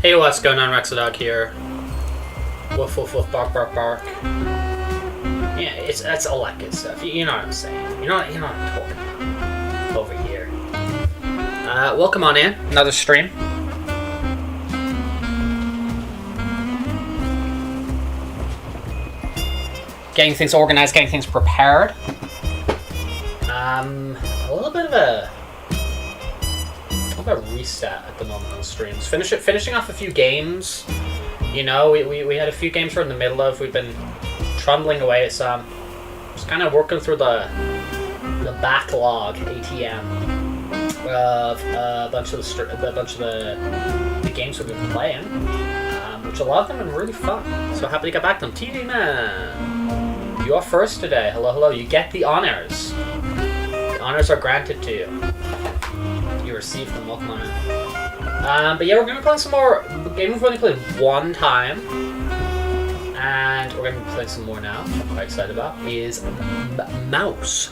Hey, what's going on? Rexodog here. Woof woof woof, bark bark bark. Yeah, that's all that good stuff. You know what I'm saying. You know what I'm talking about over here. Welcome on in. Another stream. Getting things organized, getting things prepared. A little bit of a reset at the moment on streams. Finishing off a few games. You know, we had a few games we're in the middle of. We've been trundling away at some. Just kind of working through the backlog ATM of a bunch of the games we've been playing, which a lot of them have been really fun. So happy to get back to them. TV man, you are first today. Hello. You get the honors. The honors are granted to you. You receive them. Welcome on in. But yeah, we're gonna be playing some more. The game we've only played one time, and we're gonna be playing some more now, which I'm quite excited about. Is Moose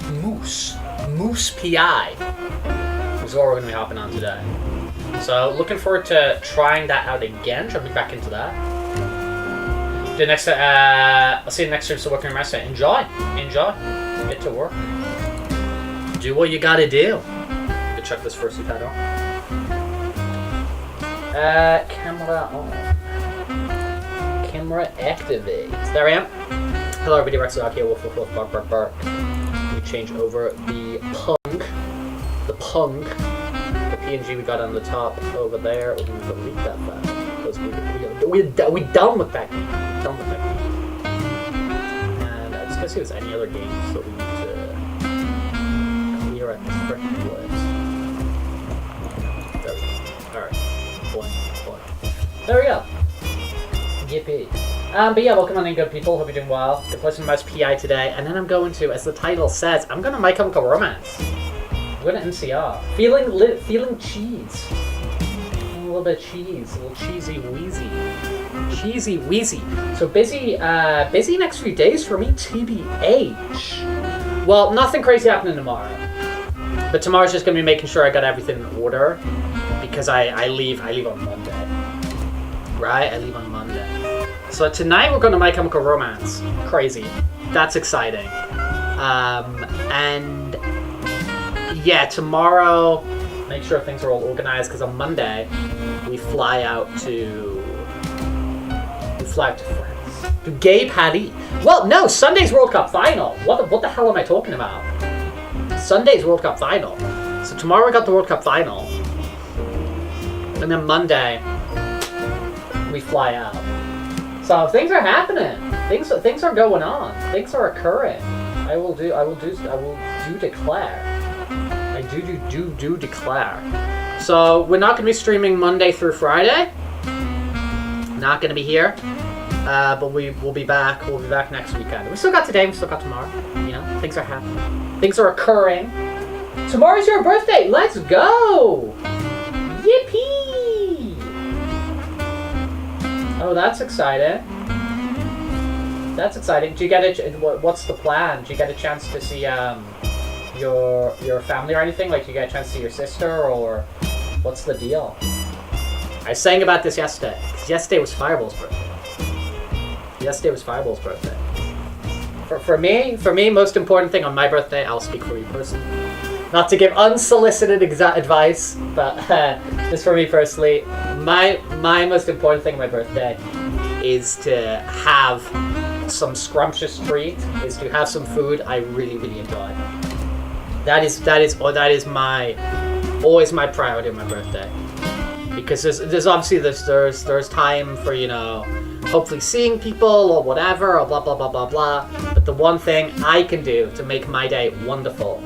PI. This is what we're gonna be hopping on today. So looking forward to trying that out again. Jumping back into that. I'll see you next stream. So working on rest. Enjoy. Get to work. Do what you gotta do. Check this Fursuit hat on. Camera on. Camera activate. There I am. Hello everybody, Rexodog here. Woof woof woof, bark bark bark. We change over the PNG we got on the top over there. We're gonna delete that file because we're done with that game. And I just gotta see if there's any other games that we need to clear at this frickin' place. There we go. Yippee. But yeah, welcome on in, good people. Hope you're doing well. Gonna play some Mouse PI today, and then I'm going to, as the title says, I'm going to My Chemical Romance. I'm going to MCR. Feeling cheese. A little bit of cheese. A little cheesy wheezy. So busy next few days for me, TBH. Well, nothing crazy happening tomorrow. But tomorrow's just going to be making sure I got everything in order, because I leave on Monday. Right? I leave on Monday. So tonight we're going to My Chemical Romance. Crazy. That's exciting. And yeah, tomorrow, make sure things are all organized, because on Monday we fly out to France. To Gay Paris. Well, no, Sunday's World Cup final. What the hell am I talking about? Sunday's World Cup final. So tomorrow we got the World Cup final. And then Monday we fly out. So things are happening. Things are going on. Things are occurring. I will do declare. I do declare. So we're not going to be streaming Monday through Friday. Not going to be here. But we will be back. We'll be back next weekend. We still got today. We still got tomorrow. You know, things are happening. Things are occurring. Tomorrow's your birthday. Let's go. Yippee. Oh, that's exciting. Do you get what's the plan? Do you get a chance to see your family or anything? Like, do you get a chance to see your sister, or what's the deal? I sang about this yesterday. 'Cause yesterday was Fireball's birthday. For me, most important thing on my birthday, I'll speak for me personally. Not to give unsolicited advice, but just for me personally, my most important thing on my birthday is to have some scrumptious treat, is to have some food I really, really enjoy. That is always my priority on my birthday. Because there's obviously there's time for, you know, hopefully seeing people or whatever, or blah blah blah blah blah. But the one thing I can do to make my day wonderful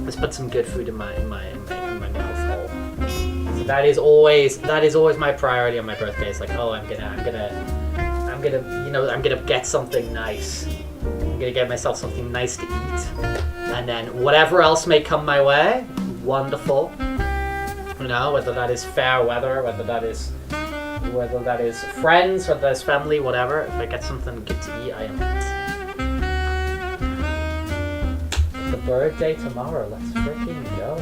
is put some good food in my mouth hole. So that is always my priority on my birthday. It's like, oh, I'm gonna get something nice. I'm gonna get myself something nice to eat, and then whatever else may come my way, wonderful. You know, whether that is fair weather, whether that is friends, whether that is family, whatever. If I get something good to eat, I am. The birthday tomorrow. Let's freaking go.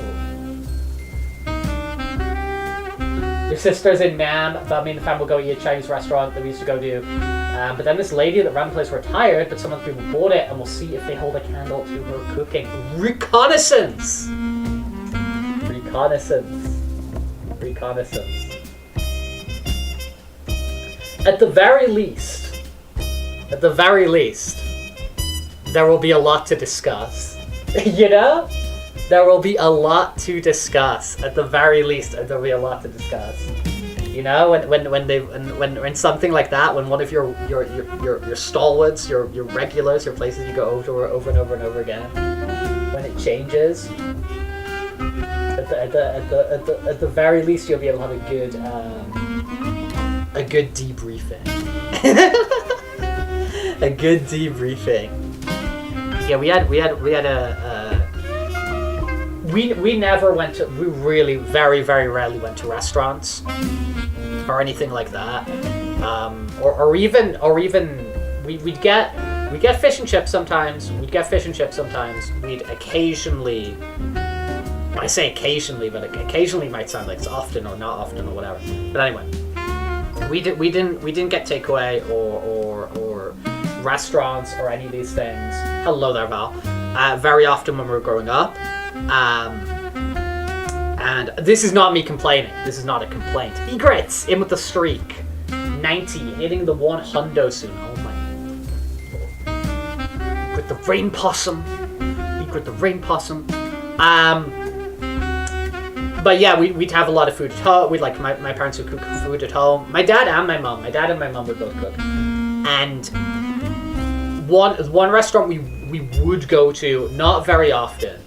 sister's in Nam, but me and the family will go eat at a Chinese restaurant that we used to go to. But then this lady that ran the place retired, but some of the people bought it, and we'll see if they hold a candle to her cooking. Reconnaissance! Reconnaissance. Reconnaissance. At the very least, there will be a lot to discuss. You know? There will be a lot to discuss. At the very least, there will be a lot to discuss. You know, when something like that, when one of your stalwarts, your regulars, your places you go over and over again, when it changes, at the very least, you'll be able to have a good debriefing. A good debriefing. Yeah, we really very rarely went to restaurants or anything like that, or even we'd get fish and chips sometimes. We'd occasionally, I say occasionally, but occasionally might sound like it's often or not often or whatever. But anyway, we didn't get takeaway or restaurants or any of these things. Hello there, Val. Very often when we were growing up. And this is not me complaining. This is not a complaint. Egrets in with the streak. 90, hitting the 100 soon. Oh my. With the rain possum. Egret the rain possum. But yeah, we'd have a lot of food at home. We'd like my parents would cook food at home. My dad and my mom would both cook. And one restaurant we would go to, not very often,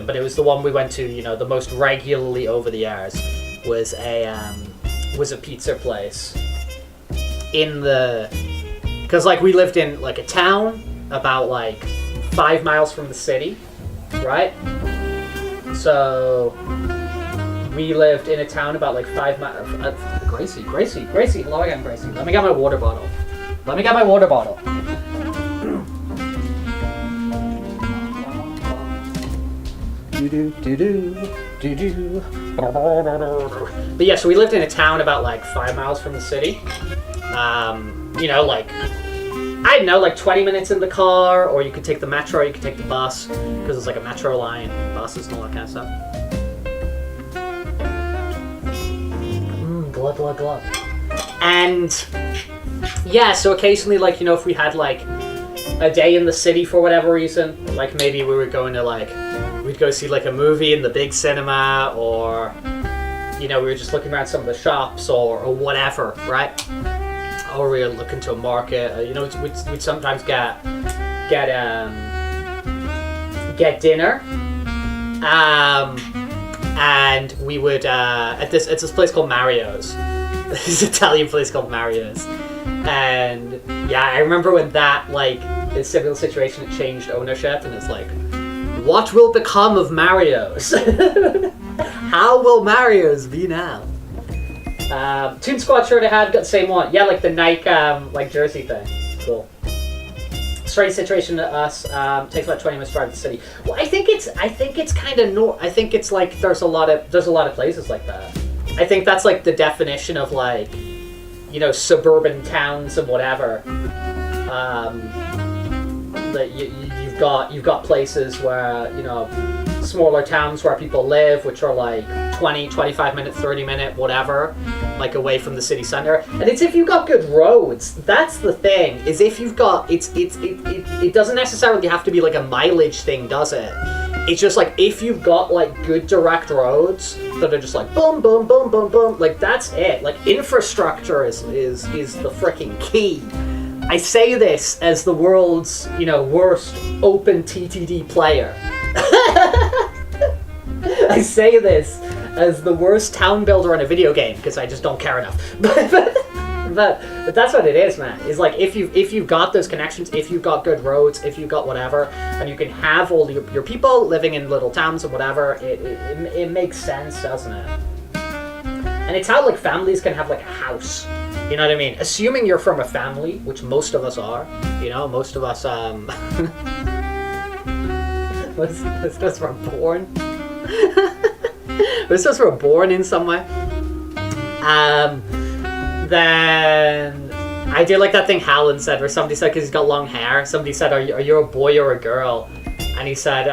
but it was the one we went to, you know, the most regularly over the years, was a pizza place because like we lived in like a town about like 5 miles from the city, right? So we lived in a town about like 5 miles. Gracie, hello again, Gracie. Let me get my water bottle. But yeah, so we lived in a town about like 5 miles from the city. You know, like, I don't know, like 20 minutes in the car, or you could take the metro, or you could take the bus, because it's like a metro line, buses and all that kind of stuff. Glug. And yeah, so occasionally, like, you know, if we had like a day in the city for whatever reason, like maybe we were going to like, we'd go see like a movie in the big cinema, or, you know, we were just looking around some of the shops or whatever, right? Or we were looking to a market. You know, we'd sometimes get dinner, and we would it's this place called Mario's. This Italian place called Mario's, and yeah, I remember when that, like, a similar situation, it changed ownership, and it's like, what will become of Mario's? How will Mario's be now? Toon Squad shirt I had, got the same one. Yeah, like the Nike like jersey thing. Cool. Strange situation to us. Takes about 20 minutes to drive to the city. Well, I think it's kind of I think it's like there's a lot of places like that. I think that's like the definition of, like, you know, suburban towns and whatever. That you've got places where, you know, smaller towns where people live, which are like 20, 25 minute, 30 minute, whatever, like away from the city center. And it's if you've got good roads. That's the thing, is if you've got, it doesn't necessarily have to be like a mileage thing, does it? It's just like if you've got like good direct roads that are just like boom, boom, boom, boom, boom, like that's it. Like infrastructure is the freaking key. I say this as the world's, you know, worst open TTD player. I say this as the worst town builder in a video game because I just don't care enough. But that's what it is, man. Is like if you've got those connections, if you've got good roads, if you've got whatever, and you can have all your people living in little towns and whatever, it makes sense, doesn't it? And it's how like families can have like a house. You know what I mean? Assuming you're from a family, which most of us are, you know, most of us most of us were born. Most of us were born in some way. Then I do like that thing Howland said, where somebody said, because he's got long hair, somebody said, are you a boy or a girl? And he said,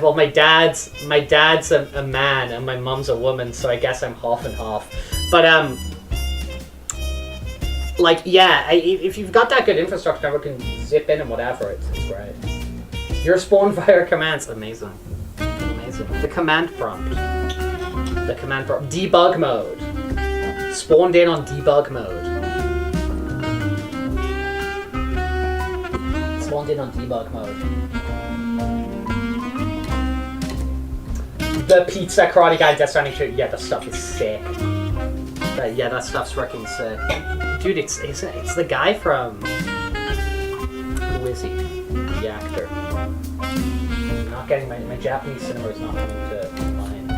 well, my dad's a man and my mum's a woman, so I guess I'm half and half. But like, yeah, if you've got that good infrastructure, everyone can zip in and whatever, it's great. You're spawned via commands. Amazing. The command prompt. Debug mode. Spawned in on debug mode. Spawned in on debug mode. The pizza karate guy Death Stranding 2. Yeah, that stuff is sick. Yeah, that stuff's freaking sick. Dude, it's the guy from... Who is he? The actor. I'm not getting my Japanese cinema is not coming to mind.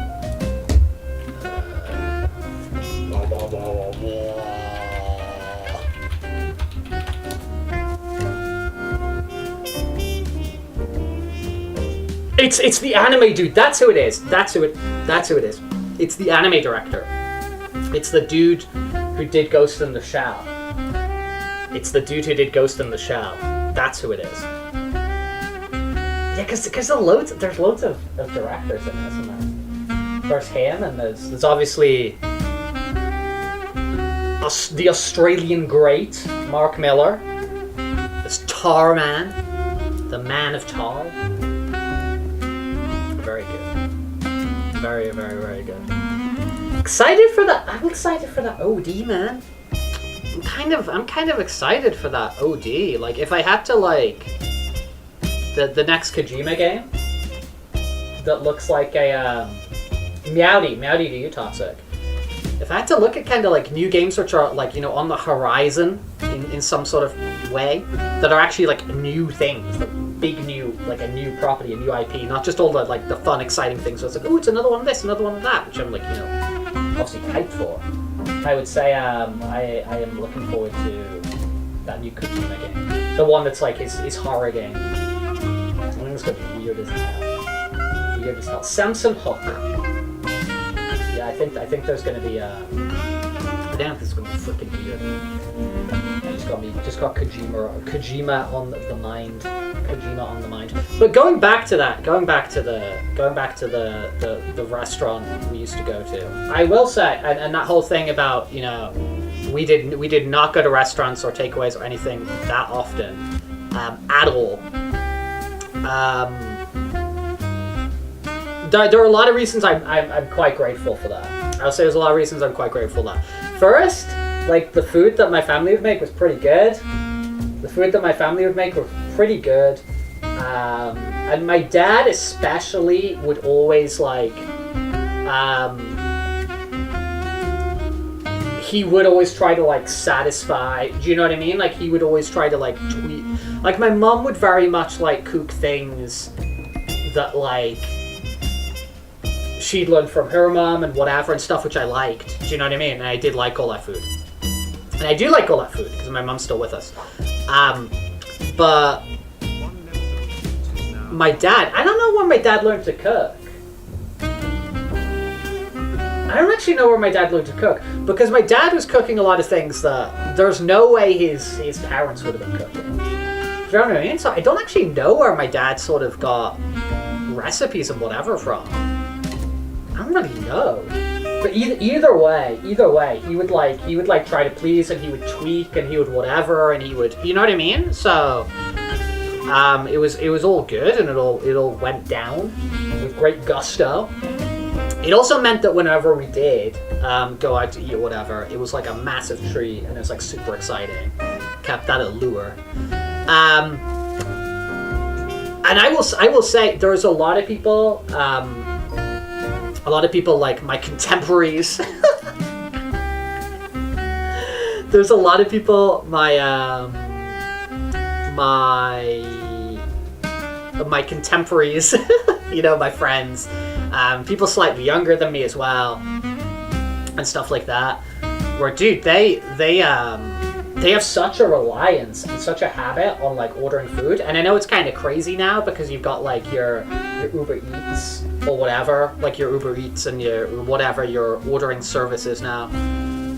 It's the anime dude. That's who it is. That's who it is. It's the anime director. It's the dude who did Ghost in the Shell. That's who it is. Yeah, because there's loads of directors in this, isn't there? There's him, and there's obviously the Australian great Mark Miller. There's Tar Man, the Man of Tar. Very good. Very, very, very good. Excited for that. I'm excited for that OD, man. I'm kind of excited for that OD. Like, if I had to, like, the next Kojima game that looks like a Meowdy, do you toxic? If I had to look at kind of like new games which are like, you know, on the horizon in some sort of way, that are actually like new things, like big new, like a new property, a new IP, not just all the like the fun, exciting things. So it's like, oh, it's another one of this, another one of that, which I'm like, you know, obviously hyped for. I would say I am looking forward to that new Kojima game, the one that's like his horror game. I think it's gonna be weird as hell. Samson Hook. Yeah, I think there's gonna be damn, this is gonna be freaking weird. Just got Kojima on the mind. Kojima on the mind. But going back to the restaurant we used to go to, I will say, and that whole thing about, you know, we did not go to restaurants or takeaways or anything that often at all. There are a lot of reasons I'm quite grateful for that. I'll say there's a lot of reasons I'm quite grateful for that. First, like, the food that my family would make was pretty good. And my dad especially would always, like, he would always try to, like, satisfy, do you know what I mean? Like, he would always try to, like, tweak. Like, my mom would very much, like, cook things that, like, she'd learned from her mom and whatever and stuff, which I liked. Do you know what I mean? And I did like all that food. And I do like all that food because my mom's still with us. But my dad, I don't know when my dad learned to cook. I don't actually know where my dad learned to cook, because my dad was cooking a lot of things that there's no way his parents would have been cooking. Do you know what I mean? So I don't actually know where my dad sort of got recipes and whatever from. I don't really know. But either way, he would try to please, and he would tweak, and he would whatever, and he would, you know what I mean? So it was all good, and it all went down with great gusto. It also meant that whenever we did go out to eat or whatever, it was like a massive treat, and it was like super exciting. Kept that allure. And I will say there's a lot of people like my contemporaries. There's a lot of people, my contemporaries, you know, my friends, people slightly younger than me as well, and stuff like that. Where, dude, they have such a reliance and such a habit on like ordering food, and I know it's kind of crazy now because you've got like your Uber Eats or whatever, like your Uber Eats and your whatever your ordering service is now.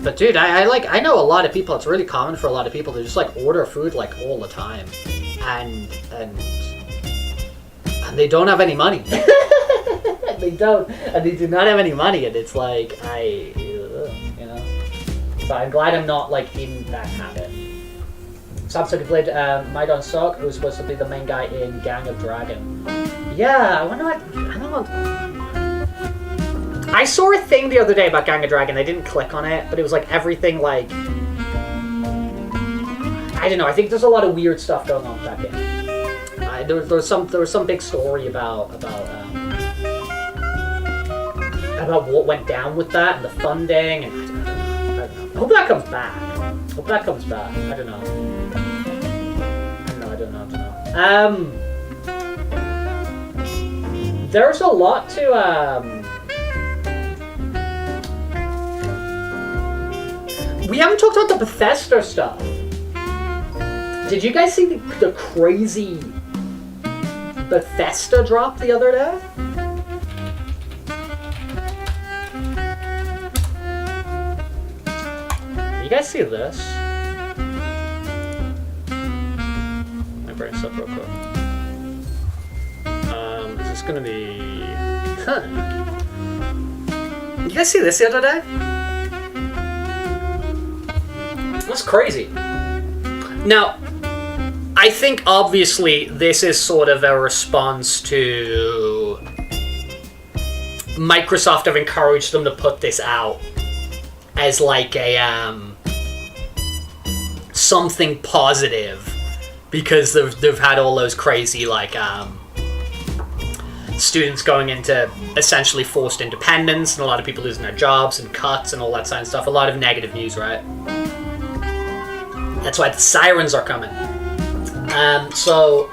But dude, I know a lot of people. It's really common for a lot of people to just like order food like all the time, and they don't have any money. They don't, and they do not have any money, and it's like you know. So I'm glad I'm not like in that habit. Samsung played Maidon Sok, who's supposed to be the main guy in Gang of Dragon. Yeah, I wonder what. I don't know. I saw a thing the other day about Gang of Dragon. I didn't click on it, but it was like everything like I don't know. I think there's a lot of weird stuff going on with that game. There was some big story about what went down with that and the funding, and I don't know. I hope that comes back. I don't know. There's a lot to we haven't talked about the Bethesda stuff. Did you guys see the crazy Bethesda drop the other day? You guys see this? Let me bring this up real quick. Is this gonna be... You guys see this the other day? That's crazy. Now, I think obviously this is sort of a response to Microsoft have encouraged them to put this out as like a something positive, because they've had all those crazy like students going into essentially forced independence and a lot of people losing their jobs and cuts and all that kind of stuff. A lot of negative news, right? That's why the sirens are coming. So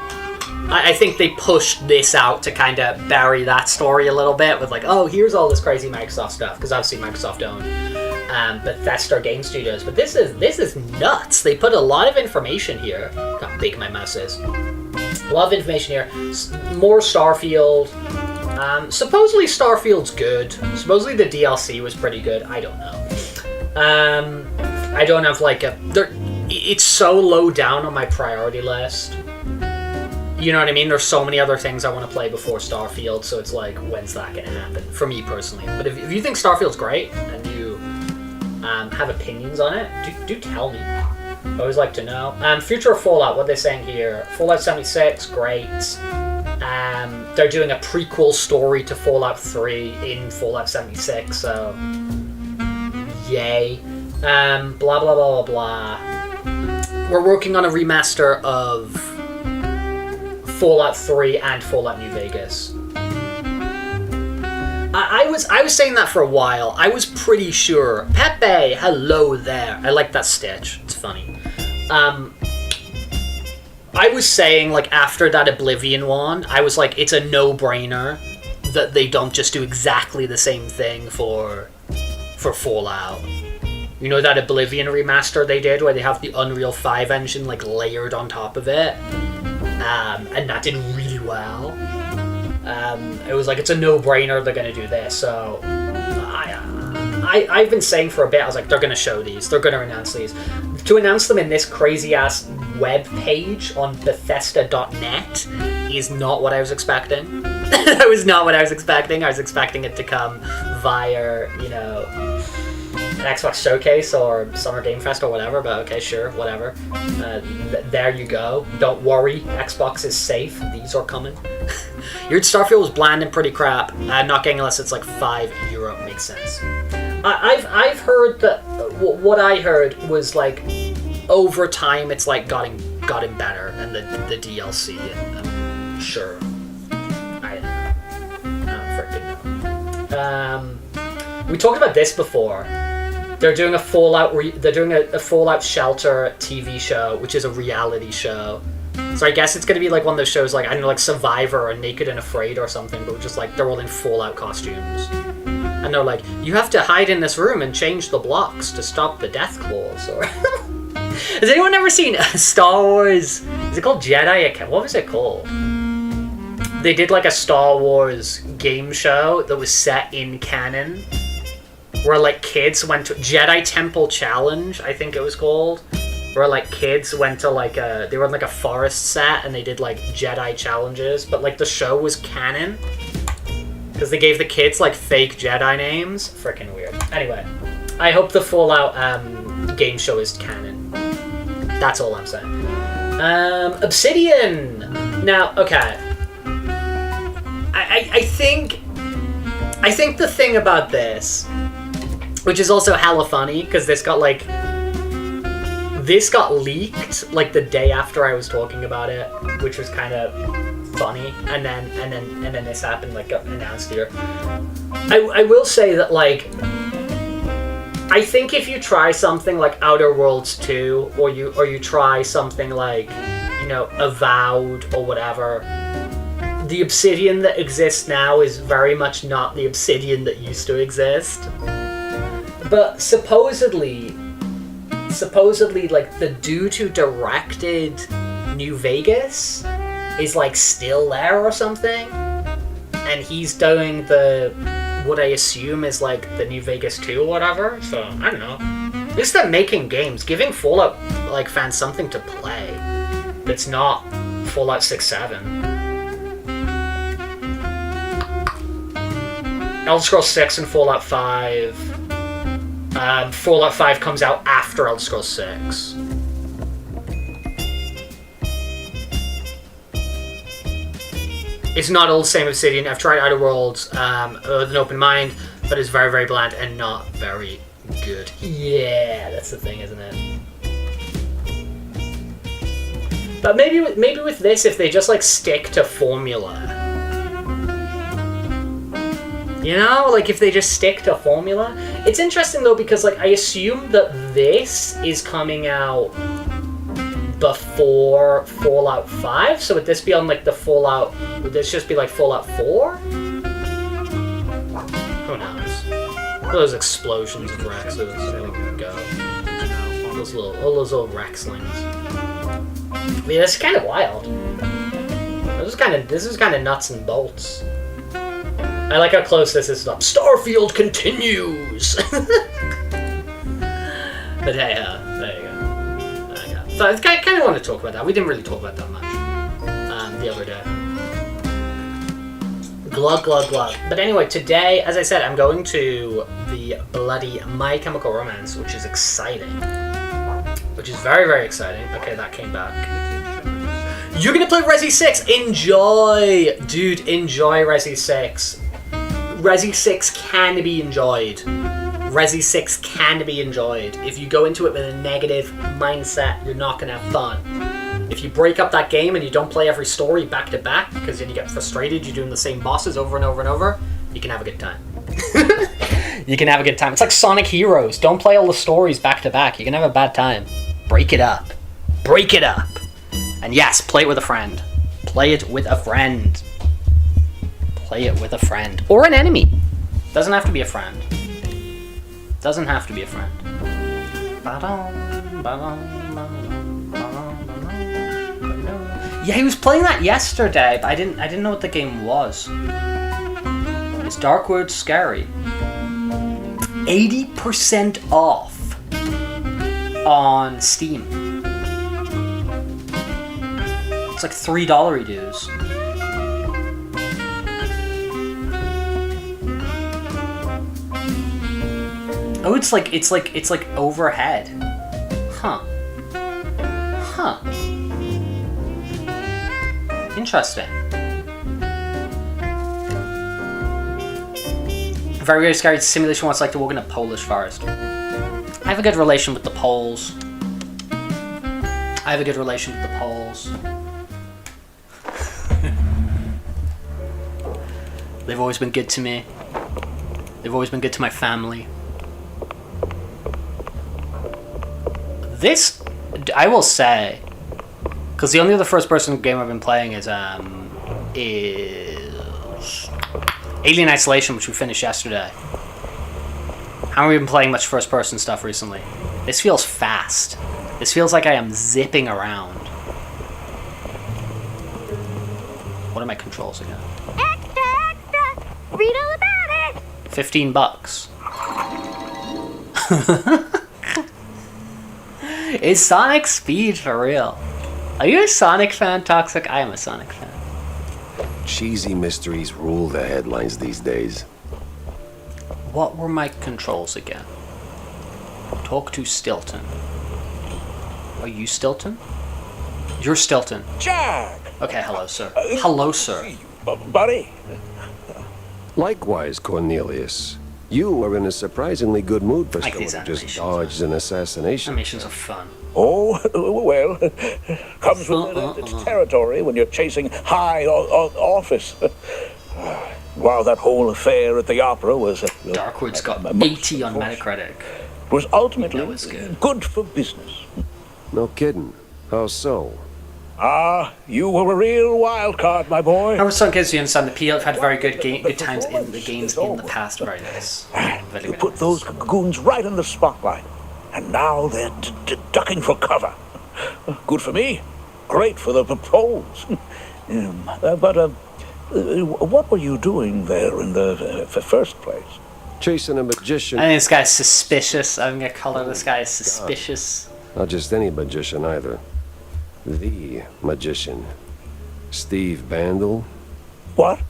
I think they pushed this out to kind of bury that story a little bit with like, oh, here's all this crazy Microsoft stuff, because obviously Microsoft own Bethesda game studios. But this is nuts. They put a lot of information here. Look how big my mouse is. A lot of information here. More Starfield. Supposedly Starfield's good. Supposedly the DLC was pretty good. I don't know. I don't have like it's so low down on my priority list. You know what I mean? There's so many other things I want to play before Starfield, so it's like, when's that going to happen? For me personally. But if you think Starfield's great, and you have opinions on it, do tell me. I always like to know. Future of Fallout, what they're saying here. Fallout 76, great. They're doing a prequel story to Fallout 3 in Fallout 76, so... Yay. Blah, blah, blah, blah, blah. We're working on a remaster of Fallout 3 and Fallout New Vegas. I was saying that for a while. I was pretty sure. Pepe, hello there. I like that stitch. It's funny. I was saying, like, after that Oblivion one, I was like, it's a no-brainer that they don't just do exactly the same thing for Fallout. You know that Oblivion remaster they did where they have the Unreal 5 engine like layered on top of it? And that did really well. It was like, it's a no-brainer they're going to do this. So I've been saying for a bit, I was like, they're going to show these. They're going to announce these. To announce them in this crazy-ass web page on Bethesda.net is not what I was expecting. That was not what I was expecting. I was expecting it to come via, you know... an Xbox Showcase or Summer Game Fest or whatever, but okay, sure, whatever. There you go. Don't worry, Xbox is safe. These are coming. Your Starfield was bland and pretty crap. Not getting unless it's like €5. Makes sense. I've heard that what I heard was like over time it's like gotten better, and the DLC. I'm sure. I don't freaking know. We talked about this before. They're doing a Fallout. They're doing a Fallout Shelter TV show, which is a reality show. So I guess it's gonna be like one of those shows, like I don't know, like Survivor or Naked and Afraid or something, but just like they're all in Fallout costumes, and they're like, you have to hide in this room and change the blocks to stop the death claws. Or has anyone ever seen Star Wars? Is it called Jedi? What was it called? They did like a Star Wars game show that was set in canon, where like kids went to Jedi Temple Challenge, I think it was called, where like kids went to like they were in like a forest set and they did like Jedi challenges, but like the show was canon because they gave the kids like fake Jedi names. Freaking weird. Anyway, I hope the Fallout game show is canon. That's all I'm saying. Obsidian. Now, okay. I think the thing about this, which is also hella funny, because this got leaked like the day after I was talking about it, which was kind of funny, and then this happened, like got announced here. I will say that like I think if you try something like Outer Worlds 2, or you try something like, you know, Avowed or whatever, the Obsidian that exists now is very much not the Obsidian that used to exist. But supposedly, like, the dude who directed New Vegas is, like, still there or something. And he's doing what I assume is, like, the New Vegas 2 or whatever. So, I don't know. At least they're making games, giving Fallout, like, fans something to play that's not Fallout 6-7. Elder Scrolls 6 and Fallout 5. Fallout 5 comes out after Elder Scrolls 6. It's not all the same Obsidian. I've tried Outer Worlds with an open mind, but it's very, very bland and not very good. Yeah, that's the thing, isn't it? But maybe with this, if they just like stick to formula, you know, like if they just stick to formula. It's interesting though, because like I assume that this is coming out before Fallout 5, so would this be on like the Fallout, would this just be like Fallout 4? Who knows? Those explosions of Rexes, there we go. All those little Rexlings. I mean, that's kind of wild. This is kind of nuts and bolts. I like how close this is up. Starfield continues! But hey, there you go. So I kind of want to talk about that. We didn't really talk about that much the other day. Glug, glug, glug. But anyway, today, as I said, I'm going to the bloody My Chemical Romance, which is exciting. Which is very, very exciting. Okay, that came back. You're going to play Resi 6! Enjoy! Dude, enjoy Resi 6. Resi 6 can be enjoyed. Resi 6 can be enjoyed. If you go into it with a negative mindset, you're not going to have fun. If you break up that game and you don't play every story back to back, because then you get frustrated, you're doing the same bosses over and over and over, you can have a good time. You can have a good time. It's like Sonic Heroes. Don't play all the stories back to back. You can have a bad time. Break it up. Break it up. And yes, play it with a friend. Play it with a friend. Play it with a friend. Or an enemy. Doesn't have to be a friend. Doesn't have to be a friend. Yeah, he was playing that yesterday, but I didn't know what the game was. Is Darkwood scary? 80% off on Steam. It's like $3 dues. Oh, it's like overhead. Huh. Interesting. Very, very scary simulation what's like to walk in a Polish forest. I have a good relation with the Poles. They've always been good to me. They've always been good to my family. This, I will say, because the only other first-person game I've been playing is Alien Isolation, which we finished yesterday. Haven't really been playing much first-person stuff recently. This feels fast. This feels like I am zipping around. What are my controls again? Read all about it. $15. Is Sonic Speed for real? Are you a Sonic fan, Toxic? I am a Sonic fan. Cheesy mysteries rule the headlines these days. What were my controls again? Talk to Stilton. Are you Stilton? You're Stilton. Jack! Okay, hello, sir. Hello, sir. Buddy. Likewise, Cornelius. You are in a surprisingly good mood for Like someone these who just animations. dodged an assassination. Animations are fun. Oh, well, comes with its territory when you're chasing high office. While that whole affair at the opera was... Darkwood's got 80 on Metacritic. was ultimately That was good. good for business. No kidding. How so? You were a real wild card, my boy. However, some kids who understand the PL have had very good times in the games in the past. Very nice. Very, You very put nice. those goons right in the spotlight, and now they're ducking for cover. Good for me. Great for the polls. What were you doing there in the first place? Chasing a magician. I think this guy's suspicious. I'm gonna color this guy as suspicious. Not just any magician either. The magician. Steve Bandel. What?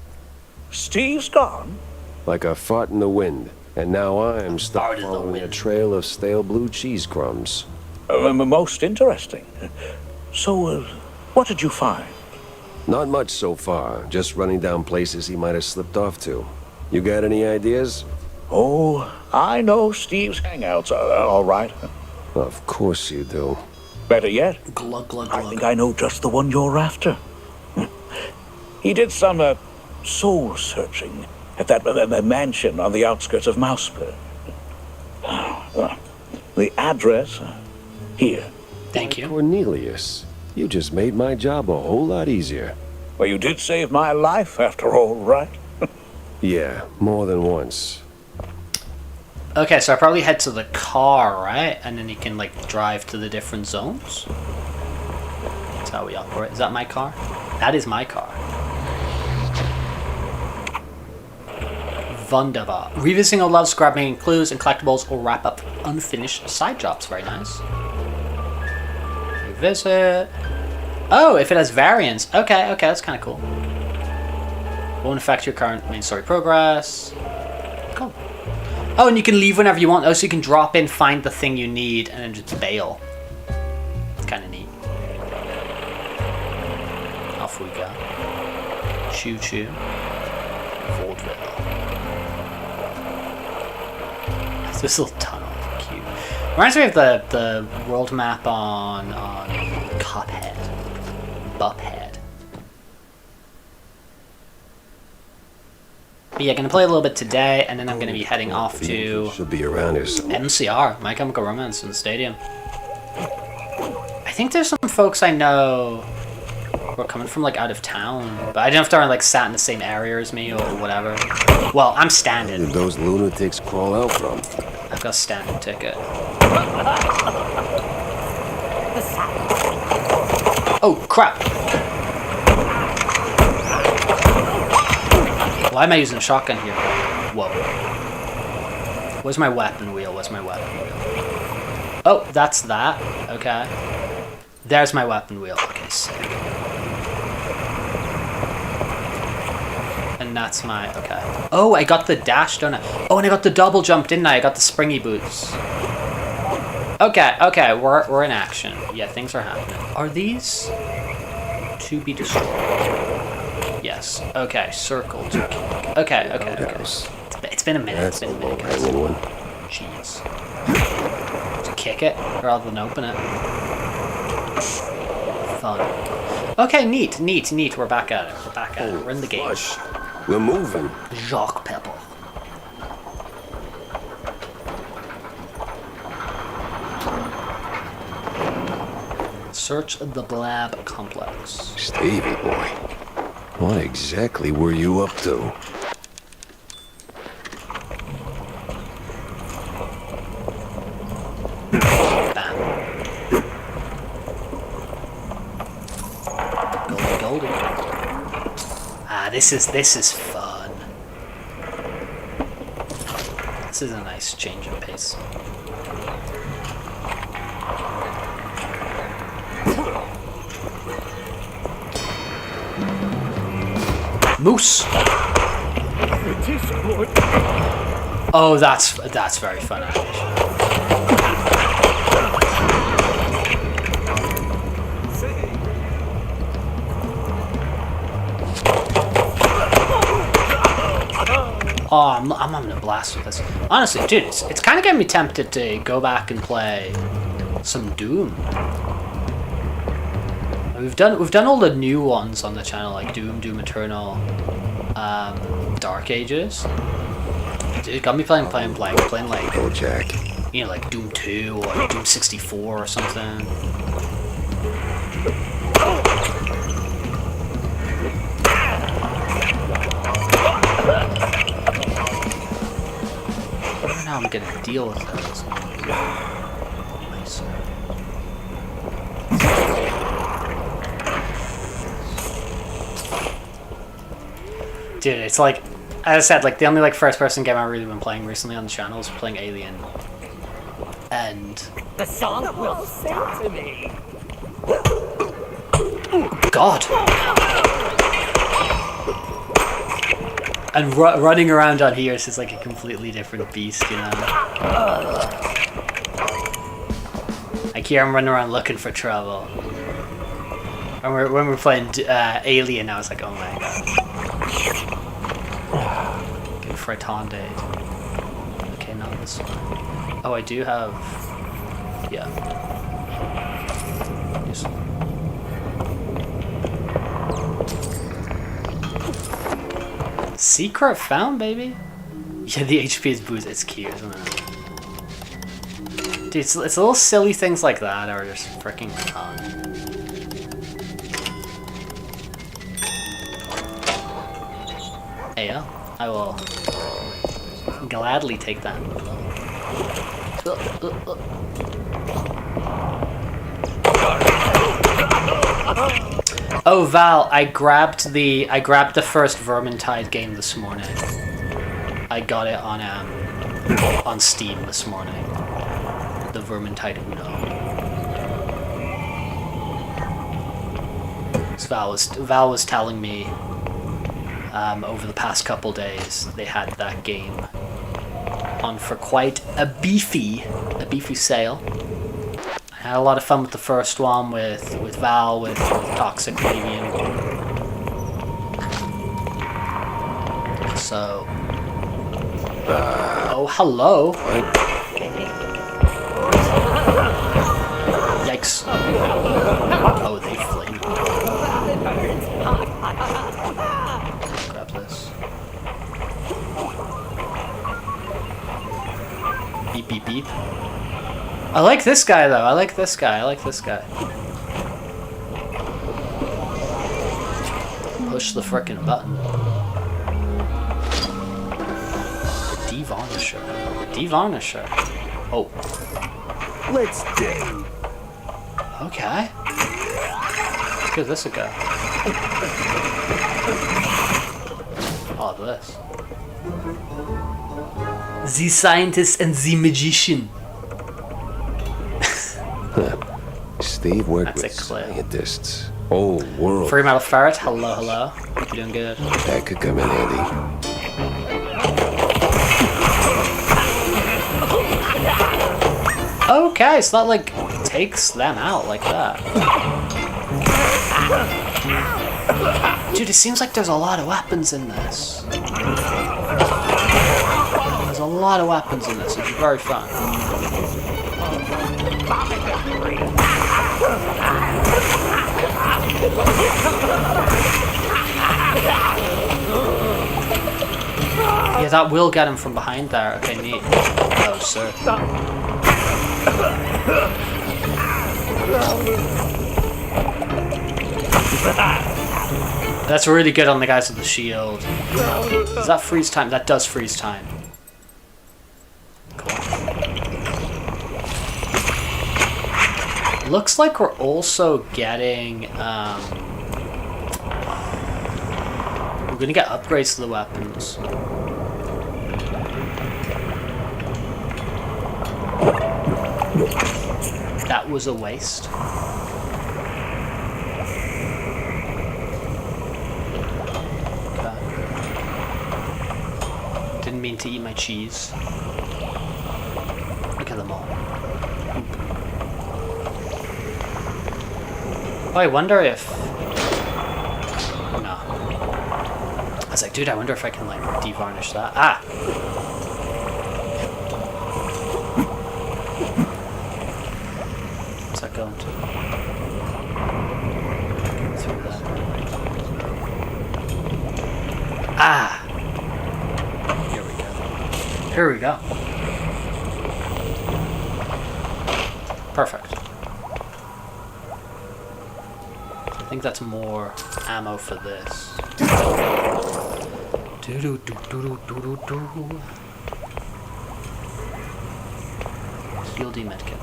Steve's gone? Like a fart in the wind. And now I'm stuck Fart in the following a wind. trail of stale blue cheese crumbs. Most interesting. So, what did you find? Not much so far. Just running down places he might have slipped off to. You got any ideas? Oh, I know Steve's hangouts, all right. Of course you do. Better yet, Glug glug I glug. think I know just the one you're after. He did some soul searching at that mansion on the outskirts of Mousepur. The address here. Thank you. Cornelius, you just made my job a whole lot easier. Well, you did save my life after all, right? Yeah, more than once. Okay, so I probably head to the car, right? And then you can like drive to the different zones. That's how we operate. Is that my car? That is my car. Wunderbar. Revisiting old loves, grabbing clues and collectibles, or wrap up unfinished side jobs. Very nice. Revisit. Oh, if it has variants. Okay, that's kind of cool. Won't affect your current main story progress. Cool. Oh, and you can leave whenever you want. Oh, so you can drop in, find the thing you need, and then just bail. It's kind of neat. Off we go. Choo choo. Vaudeville. This little tunnel, cute. Reminds me of the world map on Cuphead. Buphead. But yeah, gonna play a little bit today, and then I'm gonna be heading off to Should be around here somewhere. MCR, My Chemical Romance, in the stadium. I think there's some folks I know who are coming from like out of town, but I don't know if they're like sat in the same area as me or whatever. Well, I'm Where standing. did those lunatics crawl out from? I've got a standing ticket. Oh crap! Why am I using a shotgun here? Whoa. Where's my weapon wheel? Oh, that's that. Okay. There's my weapon wheel. Okay, sick. And that's my... Okay. Oh, I got the dash, don't I? Oh, and I got the double jump, didn't I? I got the springy boots. Okay, we're in action. Yeah, things are happening. Are these to be destroyed? Yes. Okay, circle to kick. Okay. It's been a minute. That's a guys. low-hanging one. Jeez. To kick it rather than open it. Fun. Okay, neat. We're back at it. We're in the game. Flush. We're moving. Jacques Pepper. Search the Blab complex. Stevie boy, what exactly were you up to? Bam. Goldie. Ah, this is fun. This is a nice change of pace. Moose. Oh, that's very fun animation. Oh, I'm having a blast with this. Honestly, dude, it's kind of getting me tempted to go back and play some Doom. We've done all the new ones on the channel, like Doom, Doom Eternal, Dark Ages. Dude, got me playing like, Oh, Jack. you know, like Doom 2 or Doom 64 or something. I don't know how I'm gonna deal with those. Nice. Dude, it's like, as I said, like the only like first-person game I've really been playing recently on the channel is playing Alien, and The song will sing to me. God. And running around on here is just like a completely different beast, you know. Like here, I'm running around looking for trouble. When we're playing Alien, I was like, oh my god. Getting frittanded. Okay, not this one. Oh, I do have. Yeah. Yes. Secret found, baby. Yeah, the HP is boost. It's cute, isn't it? Dude, it's little silly things like that are just freaking fun. Hey, yo, I will gladly take that. Oh, Val, I grabbed the first Vermintide game this morning. I got it on Steam this morning. The Vermintide Uno. So Val was telling me over the past couple days they had that game on for quite a beefy sale. I had a lot of fun with the first one with Val, with Toxic Premium. So, oh hello. Yikes! Oh, they flame. Grab this. Beep beep beep. I like this guy though. I like this guy. Push the frickin' button. Devarnisher. Oh. Let's dig. Okay. Let's give this a go. Oh, this. The scientist and the magician. Steve worked That's with a clip. scientists. Whole world. Free Metal Ferret, hello. Hope you're doing good. That could come in handy. Okay, so that like takes them out like that. Dude, it seems like there's a lot of weapons in this. There's a lot of weapons in this. It's very fun. Yeah, that will get him from behind there. Okay, neat. Oh, sir. That's really good on the guys with the shield. Does that freeze time? That does freeze time. Cool. Looks like we're also getting we're gonna get upgrades to the weapons. was a waste. Okay. Didn't mean to eat my cheese. Look at them all. Oh, I wonder if... No. I was like, dude, I wonder if I can, like, de-varnish that. Ah! What's that going to? Through that. Ah! Here we go. Here we go. Perfect. I think that's more ammo for this. Heal D medkit.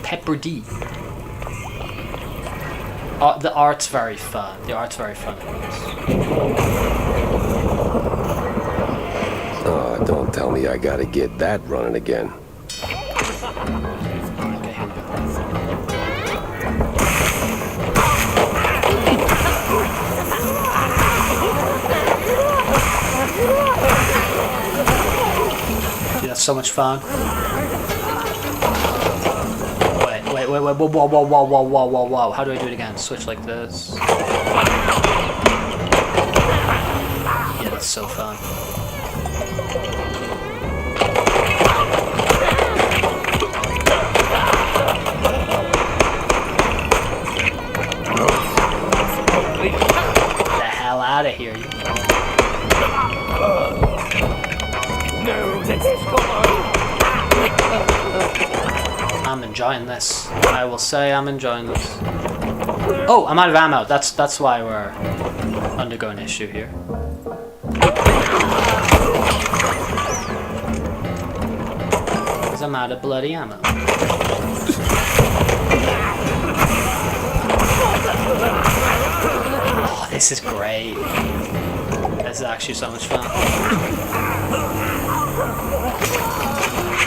Pepper D. Oh, the art's very fun. The art's very fun in this. Oh, don't tell me I gotta get that running again. Okay, here we go. Dude, that's so much fun. Wait, whoa, whoa. How do I do it again? Switch like this. Yeah, that's so fun. Get the hell out of here, you. No, this is I'm enjoying this. I will say I'm enjoying this. Oh, I'm out of ammo. That's why we're undergoing an issue here. Because I'm out of bloody ammo. Oh, this is great. This is actually so much fun.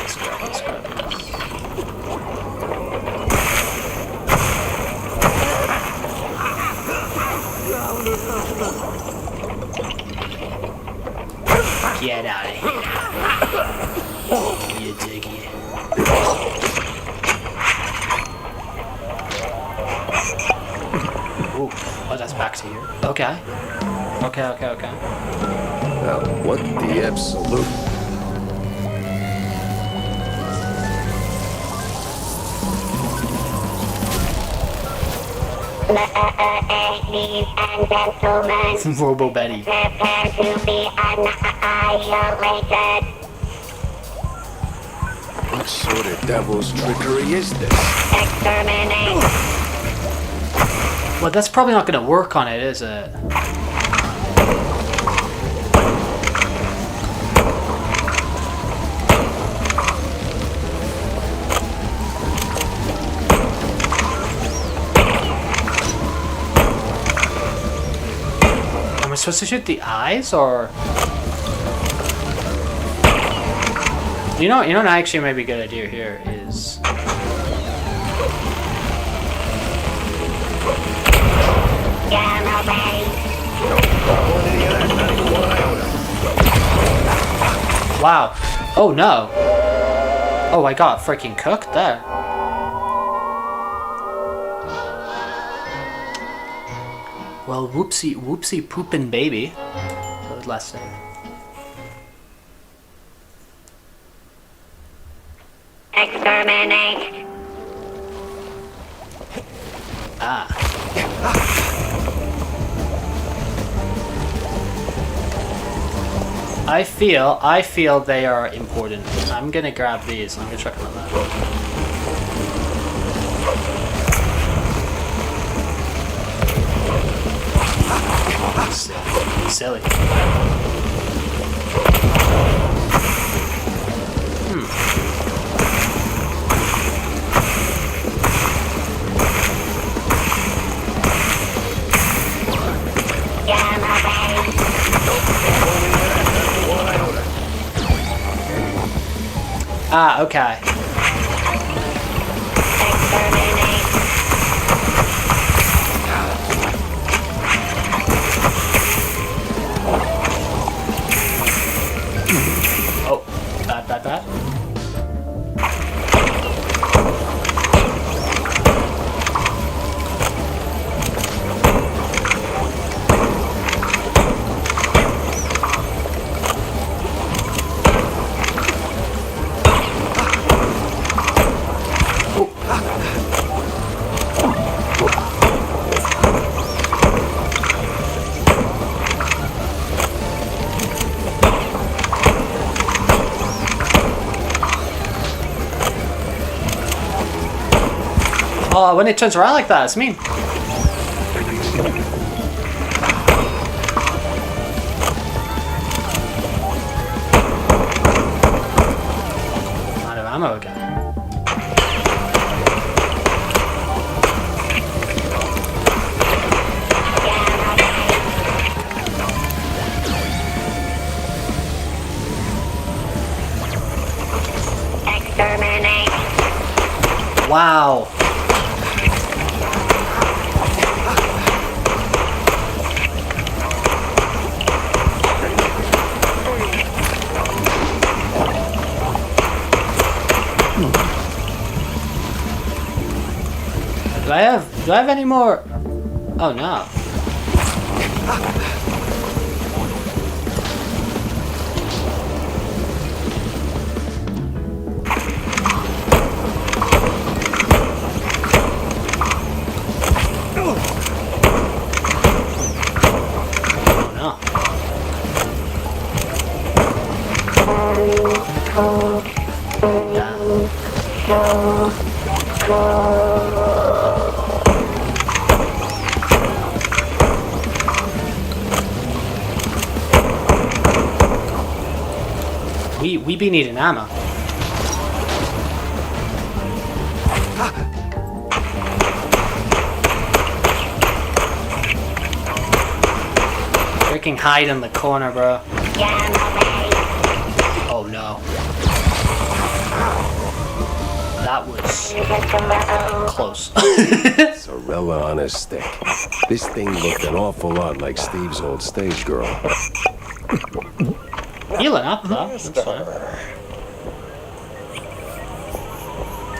Let's grab this. Get out of here. You dig it. Ooh. Oh, that's back to you. Okay. Okay. What the absolute? Ladies and gentlemen, Robo Betty. prepare to be annihilated. What sort of devil's trickery is this? Exterminate. Well, that's probably not going to work on it, is it? Am I supposed to shoot the eyes, or? You know what actually may be a good idea here is... Gamma ray. Wow. Oh no. Oh, I got freaking cooked there. Well, whoopsie poopin' baby. That was last name. Exterminate. Ah. I feel they are important. I'm gonna grab these. I'm gonna check them out. Silly. Gamma ray. Ah, okay. Oh, bad, bad, bad. Oh, when it turns around like that, it's mean. Out of ammo again. Exterminate. Wow. Do I have any more? Oh no. We be needing ammo. Freaking hide in the corner, bro. Oh no. That was close. Sorella on a stick. This thing looked an awful lot like Steve's old stage girl. Healing up though, that's fine.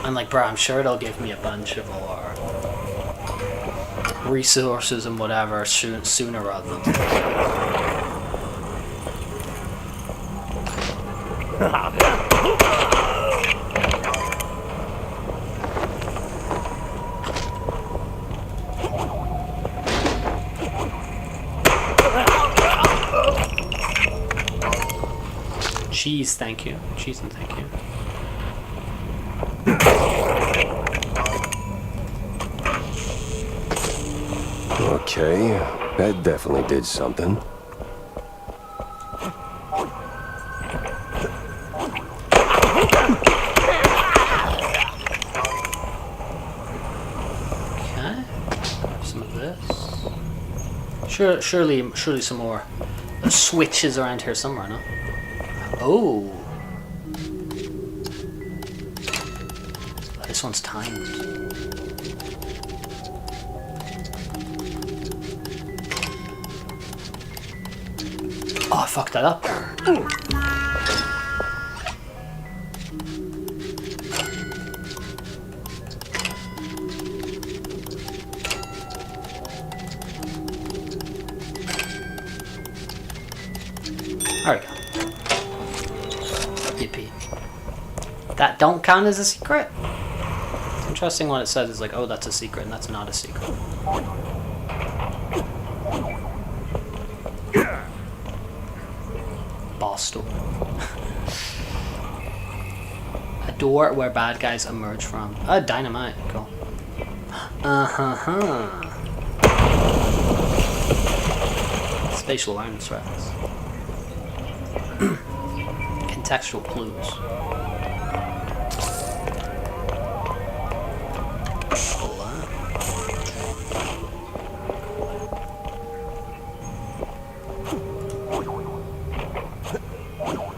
I'm like, bro, I'm sure it'll give me a bunch of more resources and whatever sooner rather than cheese, thank you. Cheese and thank you. Okay, that definitely did something. Okay, some of this. Surely some more switches around here somewhere, no? Oh, this one's timed. Oh, I fucked that up. There we go. Yippee. That don't count as a secret? It's interesting what it says. It's like, oh, that's a secret, and that's not a secret. Boss door. A door where bad guys emerge from. Dynamite. Cool. Spatial awareness reference. Contextual clues.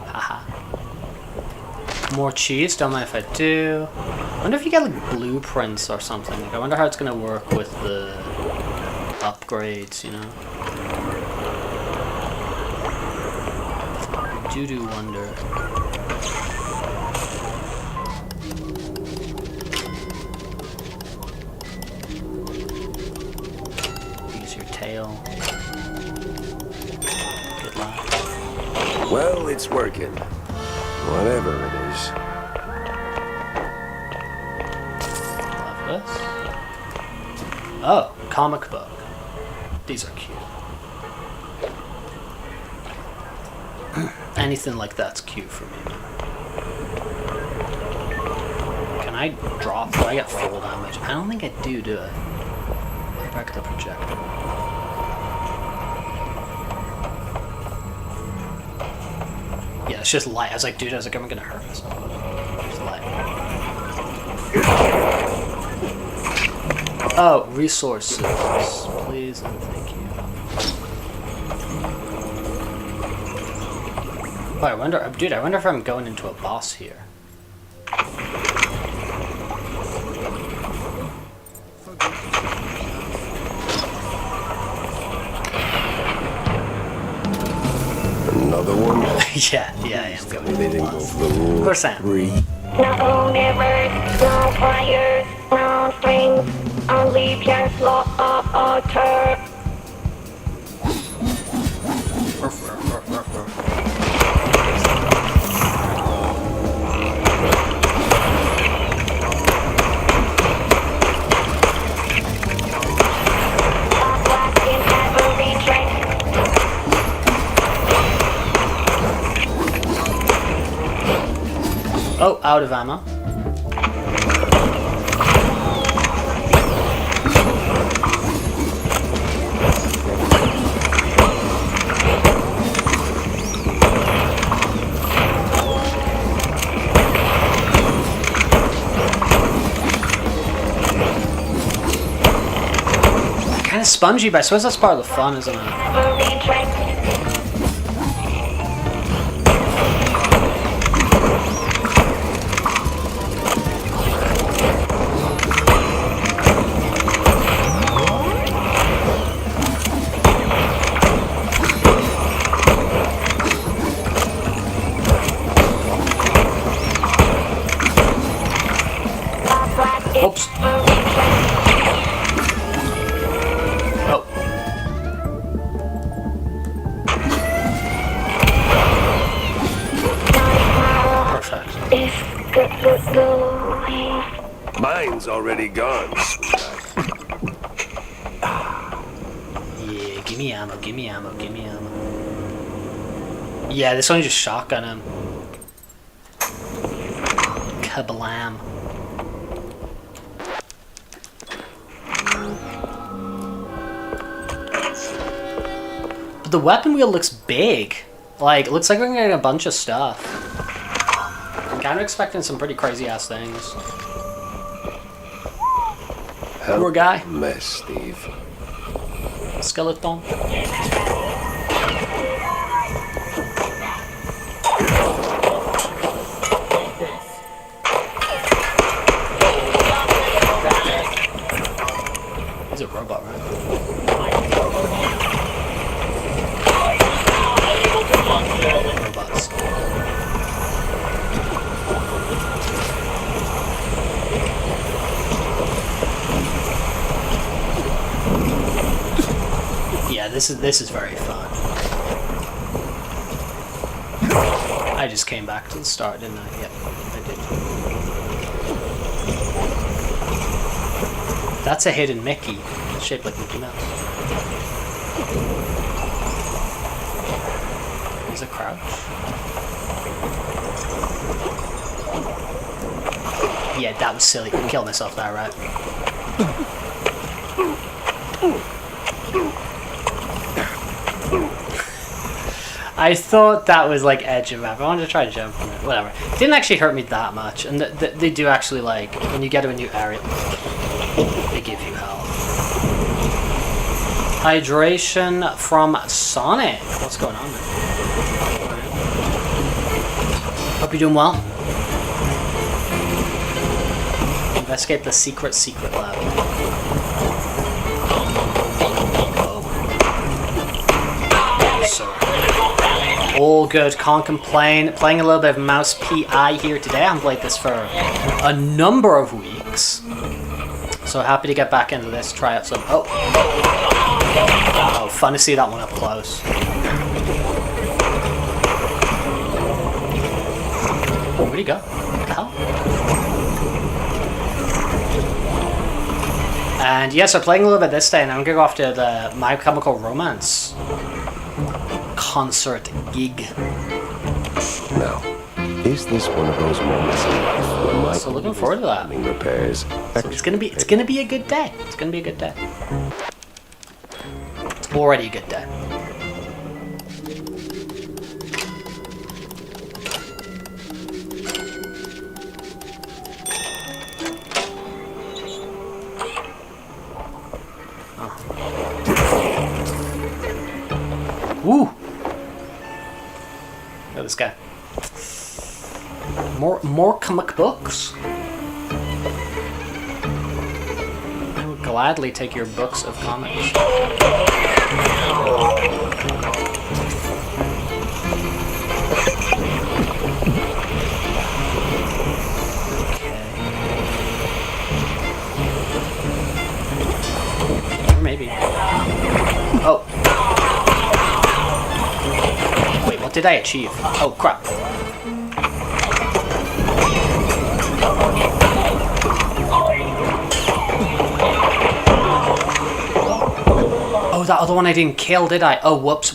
Haha. More cheese, don't mind if I do. I wonder if you get like blueprints or something. Like, I wonder how it's gonna work with the upgrades, you know? doo-doo wonder. Use your tail. Good luck. Well, it's working. Whatever it is. Love this. Oh, comic book. These are cute. Anything like that's cute for me, man. Can I drop? Do I get full damage? I don't think I do it? Go back to the projector. Yeah, it's just light. I was like, dude, am I gonna hurt myself? It's light. Oh, resources. Please and thank you. Oh, I wonder if I'm going into a boss here. Another one? yeah, I am going They into a didn't go boss. for the rule. Of course I am. 3. No mirrors, no fires, no strings, only pure slaughter. In every trick. Oh, out of ammo. Kind of spongy, but I suppose that's part of the fun, isn't it? Every trick. Oops. Oh. Perfect. Mine's already gone, sweetheart. Yeah, give me ammo. Yeah, this one just shotgun him. Kablam. But the weapon wheel looks big. Like, it looks like we're gonna get a bunch of stuff. I'm kind of expecting some pretty crazy ass things. Poor guy. Mess, Steve. Skeleton. He's a robot, right? Robots. Yeah, this is very fun. I just came back to the start, didn't I? Yep, I did. That's a hidden Mickey. It's shaped like Mickey Mouse. There's a crouch. Yeah, that was silly. I killed myself there, right? I thought that was like edge of map. I wanted to try to jump from it. Whatever. It didn't actually hurt me that much. And they do actually, like, when you get to a new area, they give you health. Hydration from Sonic. What's going on, man? Hope you're doing well. Investigate the secret lab. Oh. Sorry. All good, can't complain. Playing a little bit of Mouse PI here today. I haven't played this for a number of weeks. So happy to get back into this, try out some... Oh, fun to see that one up close. Where'd he go? What the hell? And yes, I'm playing a little bit this day, and I'm gonna go off to the My Chemical Romance concert gig. Now, is this one of those moments in life when my So looking forward to that. repairs? So it's gonna be a good day. It's gonna be a good day. It's already a good day. Woo! Look at this guy. More comic books. I would gladly take your books of comics. Okay. Or maybe. Oh. Wait, what did I achieve? Oh, crap. Oh, that other one I didn't kill, did I? Oh, whoops.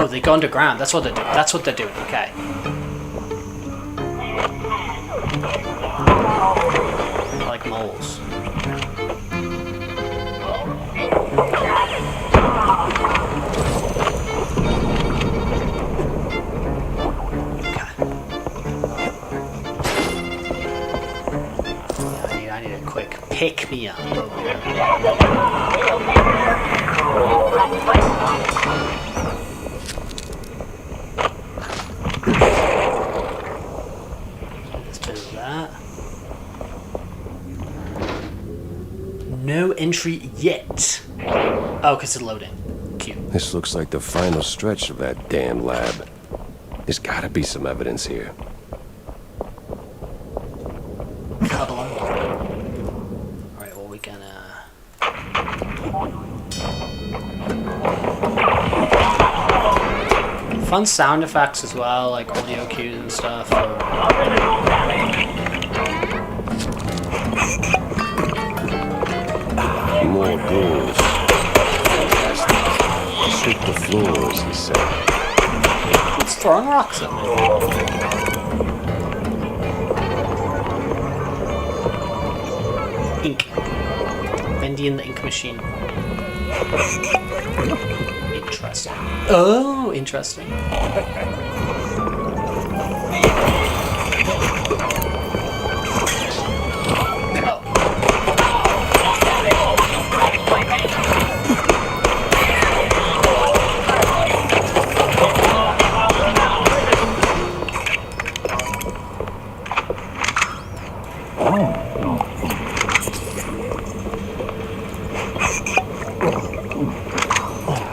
Oh, they go underground. That's what they do. That's what they're doing. Okay. Like moles. I need a quick pick me up over here. Let's do that. No entry yet. Oh, because it's loading. Cute. This looks like the final stretch of that damn lab. There's gotta be some evidence here. Couple. Alright, well, we can, fun sound effects as well, like audio cues and stuff. More ghouls. Sweep the floors, he said. It's throwing rocks at me. Ink. Bendy in the ink machine. Interesting. Oh, interesting.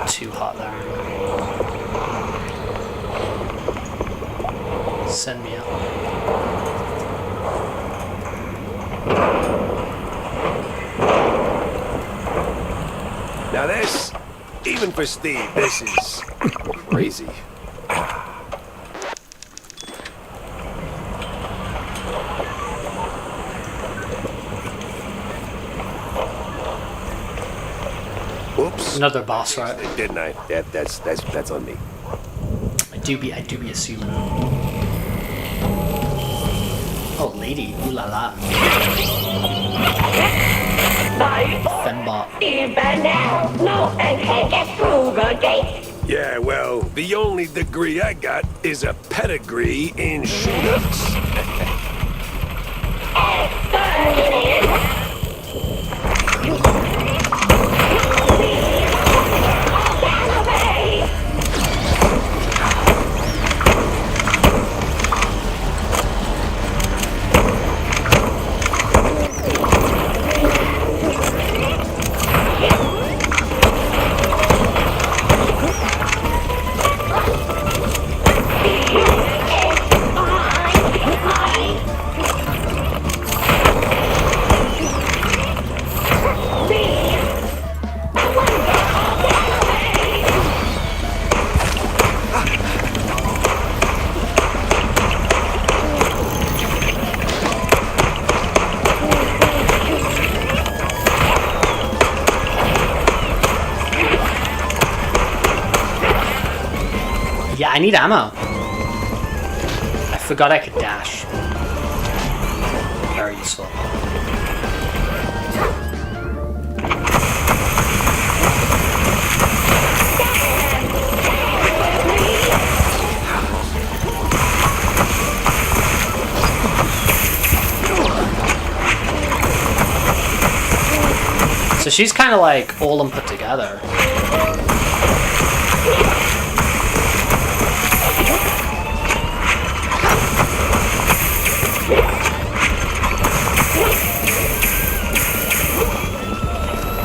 Too hot there. Send me out. Now this, even for Steve, this is crazy. Oops. Another boss, right? Didn't I? That's on me. I do be assuming. Oh, lady, ooh la la. Fembot. Even now, no one can get through the gate. Yeah, well, the only degree I got is a pedigree in shoot-ups. Yeah, I need ammo. I forgot I could dash. Very useful. So she's kind of like all them put together.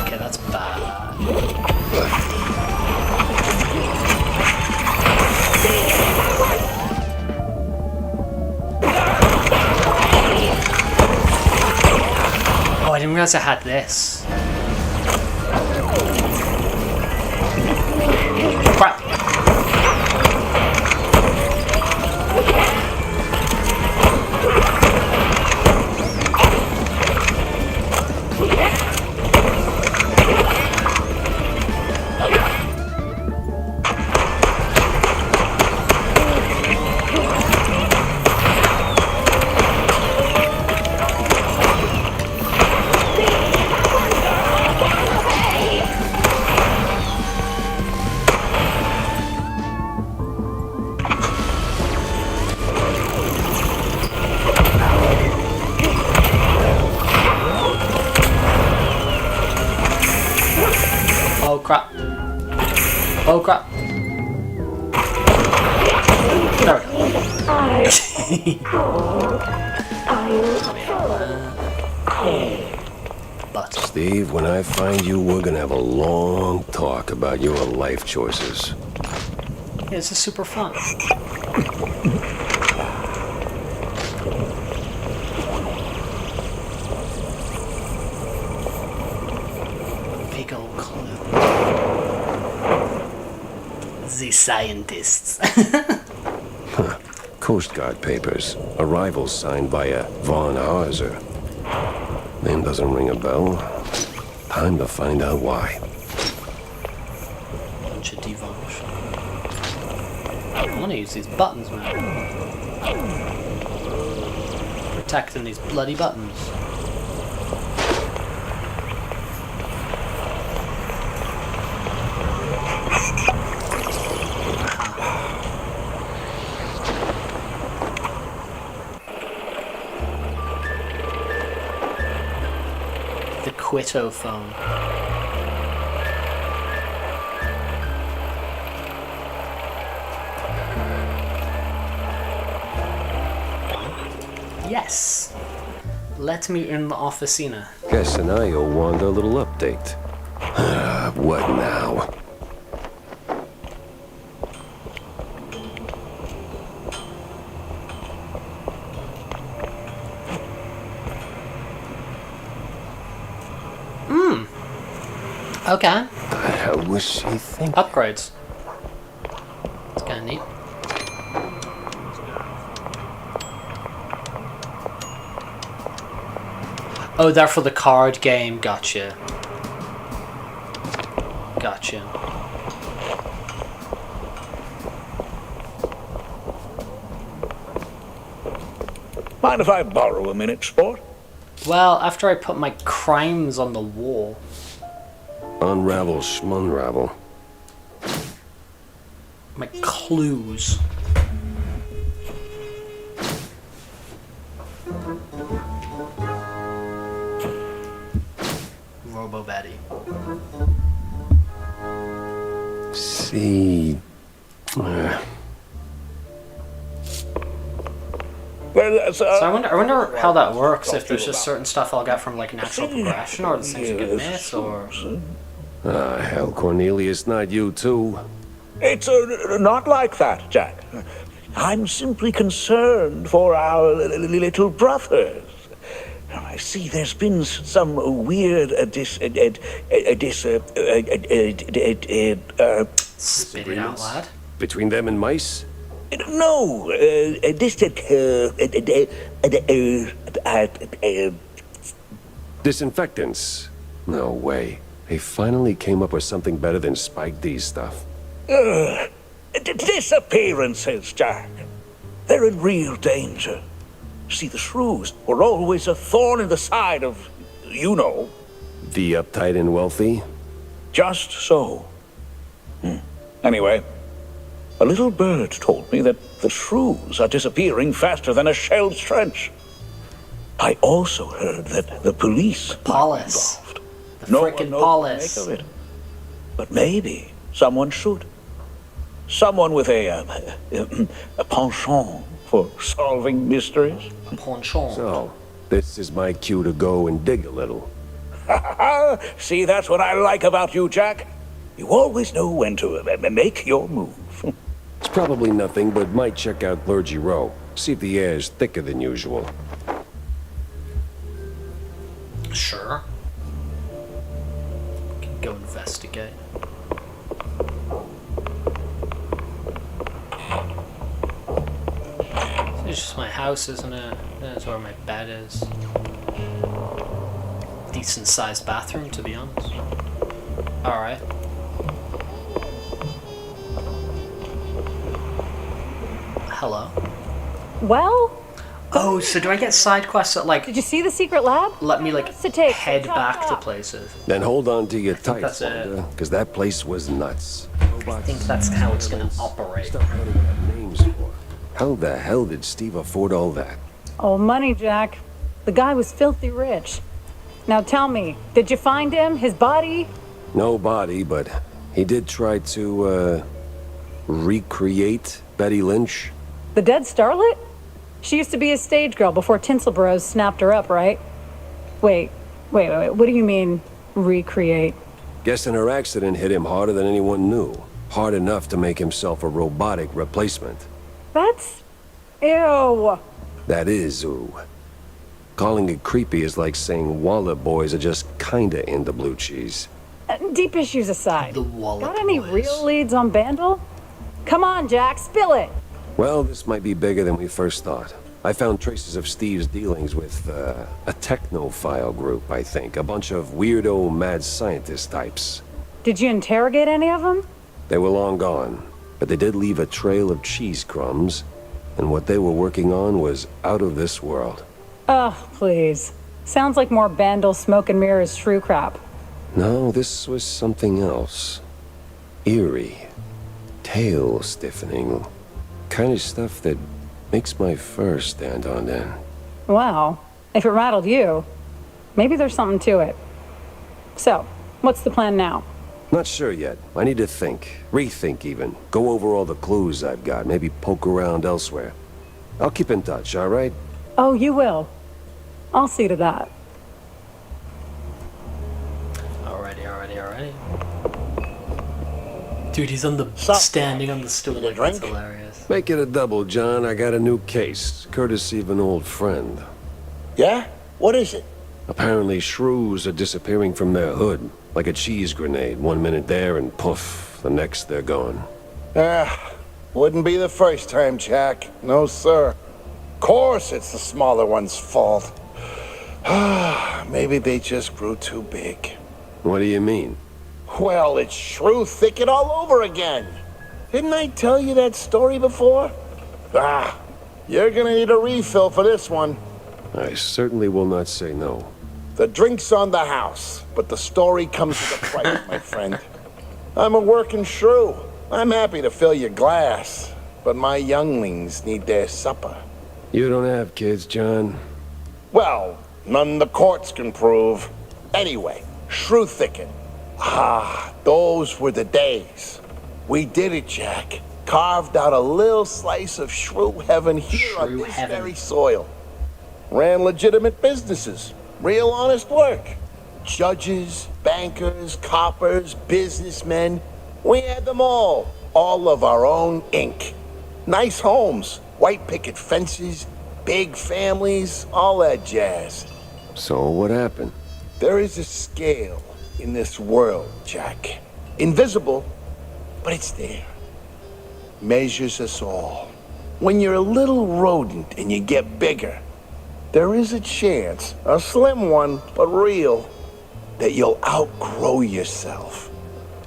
Okay, that's bad. Oh, I didn't realize I had this. Crap. Oh crap. Oh crap. There we go. But Steve, when I find you, we're gonna have a long talk about your life choices. yeah, this is super fun. Big old clue. The scientists. Coast Guard papers. Arrival signed by a Von Hauser. Name doesn't ring a bell. Time to find out why. Bunch of devotion. I want to use these buttons, man. Protecting these bloody buttons. The Quito phone. Yes. Let me in the officina. Guess and I'll want a little update. What now? Okay. The hell was she thinking? Upgrades. It's kind of neat. Oh, they're for the card game. Gotcha. Gotcha. Mind if I borrow a minute, sport? Well, after I put my crimes on the wall. Unravel, schmunravel. My clues. Robo Betty. See. Well, So I wonder how that works, if there's just certain stuff I'll get from like natural progression, or the things you can miss, or... Hell, Cornelius, not you too. It's not like that, Jack. I'm simply concerned for our little brothers. I see there's been some weird Spit it out, lad. Between them and mice? no, Disinfectants? No way. They finally came up with something better than Spike D's stuff. Disappearances, Jack. They're in real danger. See, the shrews were always a thorn in the side of, you know. The uptight and wealthy? Just so. Anyway, a little bird told me that the shrews are disappearing faster than a shell's trench. I also heard that the police Police. are involved. The No one frickin' knows what to police. make of it. But maybe someone should. Someone with a penchant for solving mysteries. Penchant. So, this is my cue to go and dig a little. See, that's what I like about you, Jack. You always know when to make your move. It's probably nothing, but might check out Clergy Row. See if the air is thicker than usual. Sure. Can go investigate. It's just my house, isn't it? That's where my bed is. Decent sized bathroom, to be honest. Alright. Hello. Well, Oh, so do I get side quests that, like, did you see the secret lab? let me, like, Lots to take, so head chop, back to chop. places? Then hold on to your tight, that's it. because that place was nuts. I think that's how it's gonna operate. Stuff I don't even have names for. How the hell did Steve afford all that? Oh, money, Jack. The guy was filthy rich. Now tell me, did you find him? His body? No body, but he did try to, recreate Betty Lynch. The dead starlet? She used to be a stage girl before Tinselbros snapped her up, right? Wait. What do you mean, recreate? Guessing her accident hit him harder than anyone knew. Hard enough to make himself a robotic replacement. That's... Ew. That is ooh. Calling it creepy is like saying Wallop boys are just kinda into blue cheese. Deep issues aside. The Wallop Got any boys. real leads on Bandle? Come on, Jack, spill it. Well, this might be bigger than we first thought. I found traces of Steve's dealings with, a technophile group, I think. A bunch of weirdo mad scientist types. Did you interrogate any of them? They were long gone, but they did leave a trail of cheese crumbs, and what they were working on was out of this world. Ugh, please. Sounds like more Bandle smoke and mirrors shrew crap. No, this was something else. Eerie. Tail stiffening. Kind of stuff that makes my fur stand on end. Wow. If it rattled you, maybe there's something to it. So, what's the plan now? Not sure yet. I need to think. Rethink even. Go over all the clues I've got. Maybe poke around elsewhere. I'll keep in touch, all right? Oh, you will. I'll see to that. Alrighty. Dude, he's on the standing on the stool. Like, that's hilarious. Make it a double, John. I got a new case, courtesy of an old friend. Yeah? What is it? Apparently, shrews are disappearing from their hood, like a cheese grenade. 1 minute there, and poof, the next they're gone. Wouldn't be the first time, Jack. No, sir. Course it's the smaller one's fault. Maybe they just grew too big. What do you mean? Well, it's shrew thicket all over again. Didn't I tell you that story before? You're gonna need a refill for this one. I certainly will not say no. The drink's on the house, but the story comes with a price, my friend. I'm a working shrew. I'm happy to fill your glass, but my younglings need their supper. You don't have kids, John. Well, none the courts can prove. Anyway, shrew thicket. Those were the days. We did it, Jack. Carved out a little slice of shrew heaven here on Shrew this heaven. very soil. Ran legitimate businesses. Real honest work. Judges, bankers, coppers, businessmen. We had them all. All of our own ink. Nice homes, white picket fences, big families, all that jazz. So what happened? There is a scale in this world, Jack. Invisible, but it's there. Measures us all. When you're a little rodent and you get bigger, there is a chance, a slim one, but real, that you'll outgrow yourself.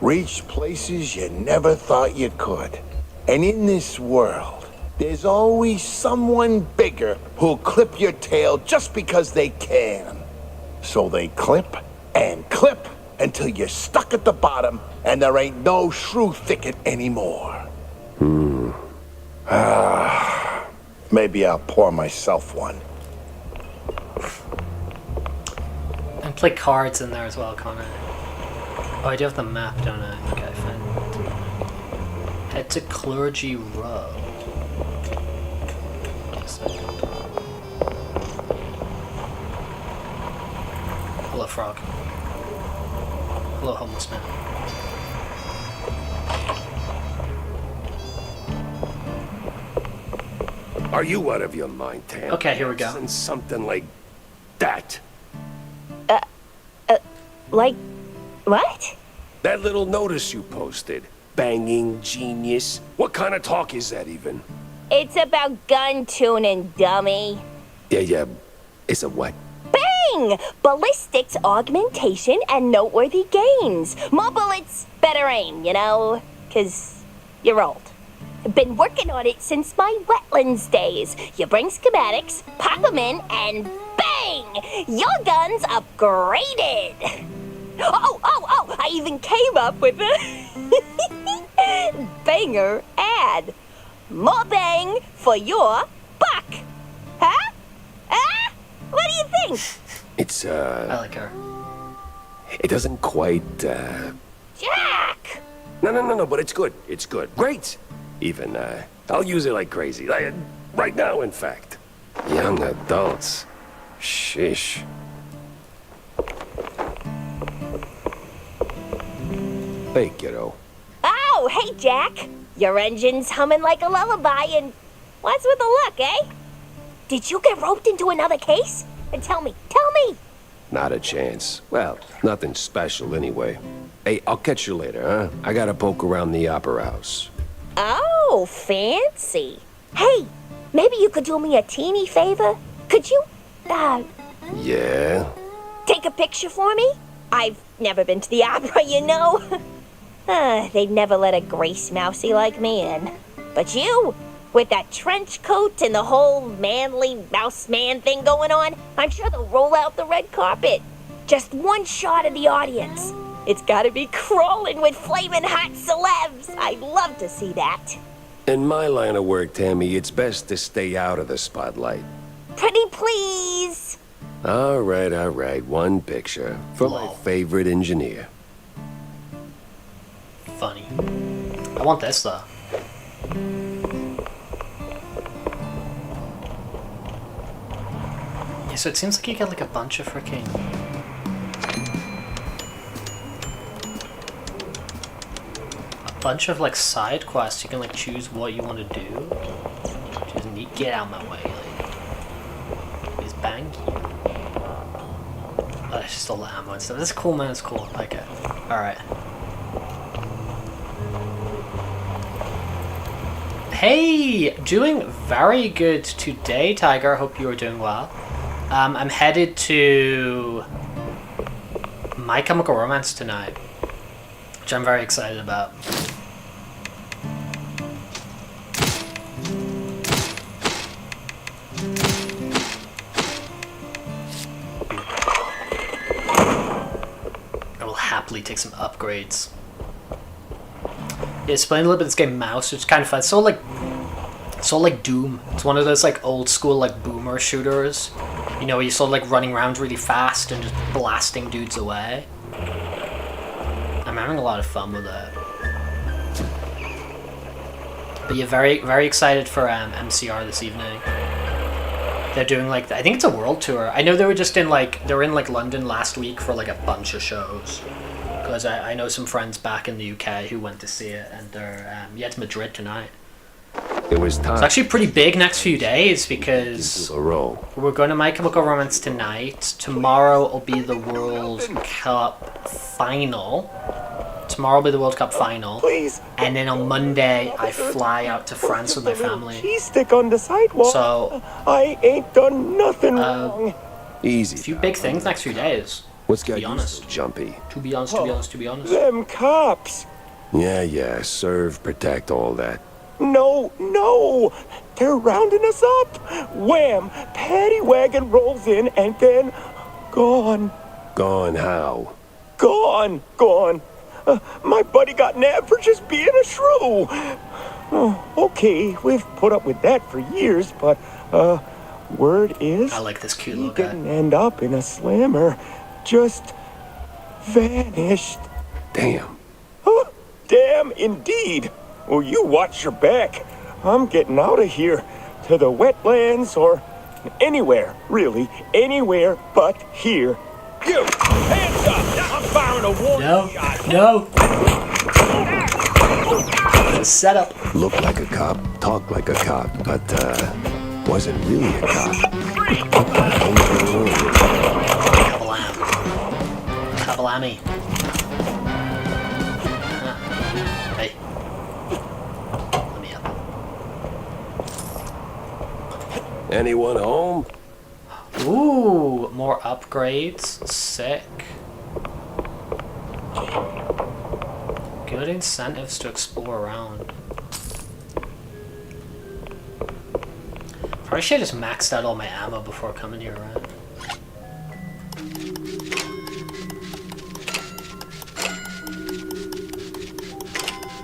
Reach places you never thought you could. And in this world, there's always someone bigger who'll clip your tail just because they can. So they clip and clip until you're stuck at the bottom and there ain't no shrew thicket anymore. Maybe I'll pour myself one. And play cards in there as well, Connor. Oh, I do have the map, don't I? Okay, fine. Head to Clergy Row. Yes, I can. Hello, frog. Hello, homeless man. Are you out of your mind, Tam? Okay, here we go. And something like that. Like, what? That little notice you posted. Banging genius. What kind of talk is that even? It's about gun tuning, dummy. Yeah. It's a what? Bang! Ballistics, augmentation, and noteworthy gains. More bullets, better aim, you know? 'Cause you're old. Been working on it since my wetlands days. You bring schematics, pop them in, and bang! Your gun's upgraded. Oh! I even came up with a banger ad. More bang for your buck. Huh? What do you think? It's, I like her. It doesn't quite, Jack! No, but it's good. It's good. Great! Even, I'll use it like crazy. Right now, in fact. Young adults. Shish. Hey, kiddo. Oh, hey, Jack. Your engine's humming like a lullaby, and what's with the look, eh? Did you get roped into another case? And tell me. Not a chance. Well, nothing special anyway. Hey, I'll catch you later, huh? I gotta poke around the opera house. Oh, fancy. Hey, maybe you could do me a teeny favor? Could you, Yeah? take a picture for me? I've never been to the opera, you know. They'd never let a grace mousey like me in. But you, with that trench coat and the whole manly mouse man thing going on, I'm sure they'll roll out the red carpet. Just one shot of the audience. It's gotta be crawling with flaming hot celebs. I'd love to see that. In my line of work, Tammy, it's best to stay out of the spotlight. Pretty please. All right. One picture for my Lol. favorite engineer. Funny. I want this though. Yeah, so it seems like you get like a bunch of freaking bunch of like side quests. You can like choose what you want to do. Just get out of my way, like. He's banky. Oh, it's just all the ammo and stuff. This is cool, man. It's cool. Okay. All right. Hey, doing very good today, Tiger. Hope you are doing well. I'm headed to My Chemical Romance tonight, which I'm very excited about. I will happily take some upgrades. Yeah, it's playing a little bit of this game Mouse, which is kind of fun. It's so like Doom. It's one of those like old school like boomer shooters. You know, where you're sort of like running around really fast and just blasting dudes away. I'm having a lot of fun with it. But yeah, very, very excited for MCR this evening. They're doing like, I think it's a world tour. I know they were just in like, they were in like London last week for like a bunch of shows. Because I know some friends back in the UK who went to see it, and they're, it's Madrid tonight. It was time. It's actually pretty big next few days because a row. we're going to My Chemical Romance tonight. Tomorrow will be the World Cup final. Tomorrow will be the World Cup final. Please. And then on Monday, I fly out to France with my family. Cheese stick on the sidewalk. So, I ain't done nothing wrong. Easy. a few big things next few days. What's to got be you honest. so jumpy? To be honest. Them cops. Yeah. Serve, protect, all that. No, no! They're rounding us up! Wham! Paddy wagon rolls in and then... gone. Gone how? Gone! Gone! My buddy got nabbed for just being a shrew! Oh, okay, we've put up with that for years, but, word is... I like this cute he little guy. didn't end up in a slammer. Just... vanished. Damn. Huh, damn indeed. Well, you watch your back. I'm getting out of here. To the wetlands or anywhere, really. Anywhere but here. You! Hands up! I'm firing a warning shot! No. Setup. Looked like a cop, talked like a cop, but, wasn't really a cop. Kabalam. Kabalami. Hey. Let me up. Anyone home? Ooh, more upgrades. Sick. Good incentives to explore around. Probably should have just maxed out all my ammo before coming here, right?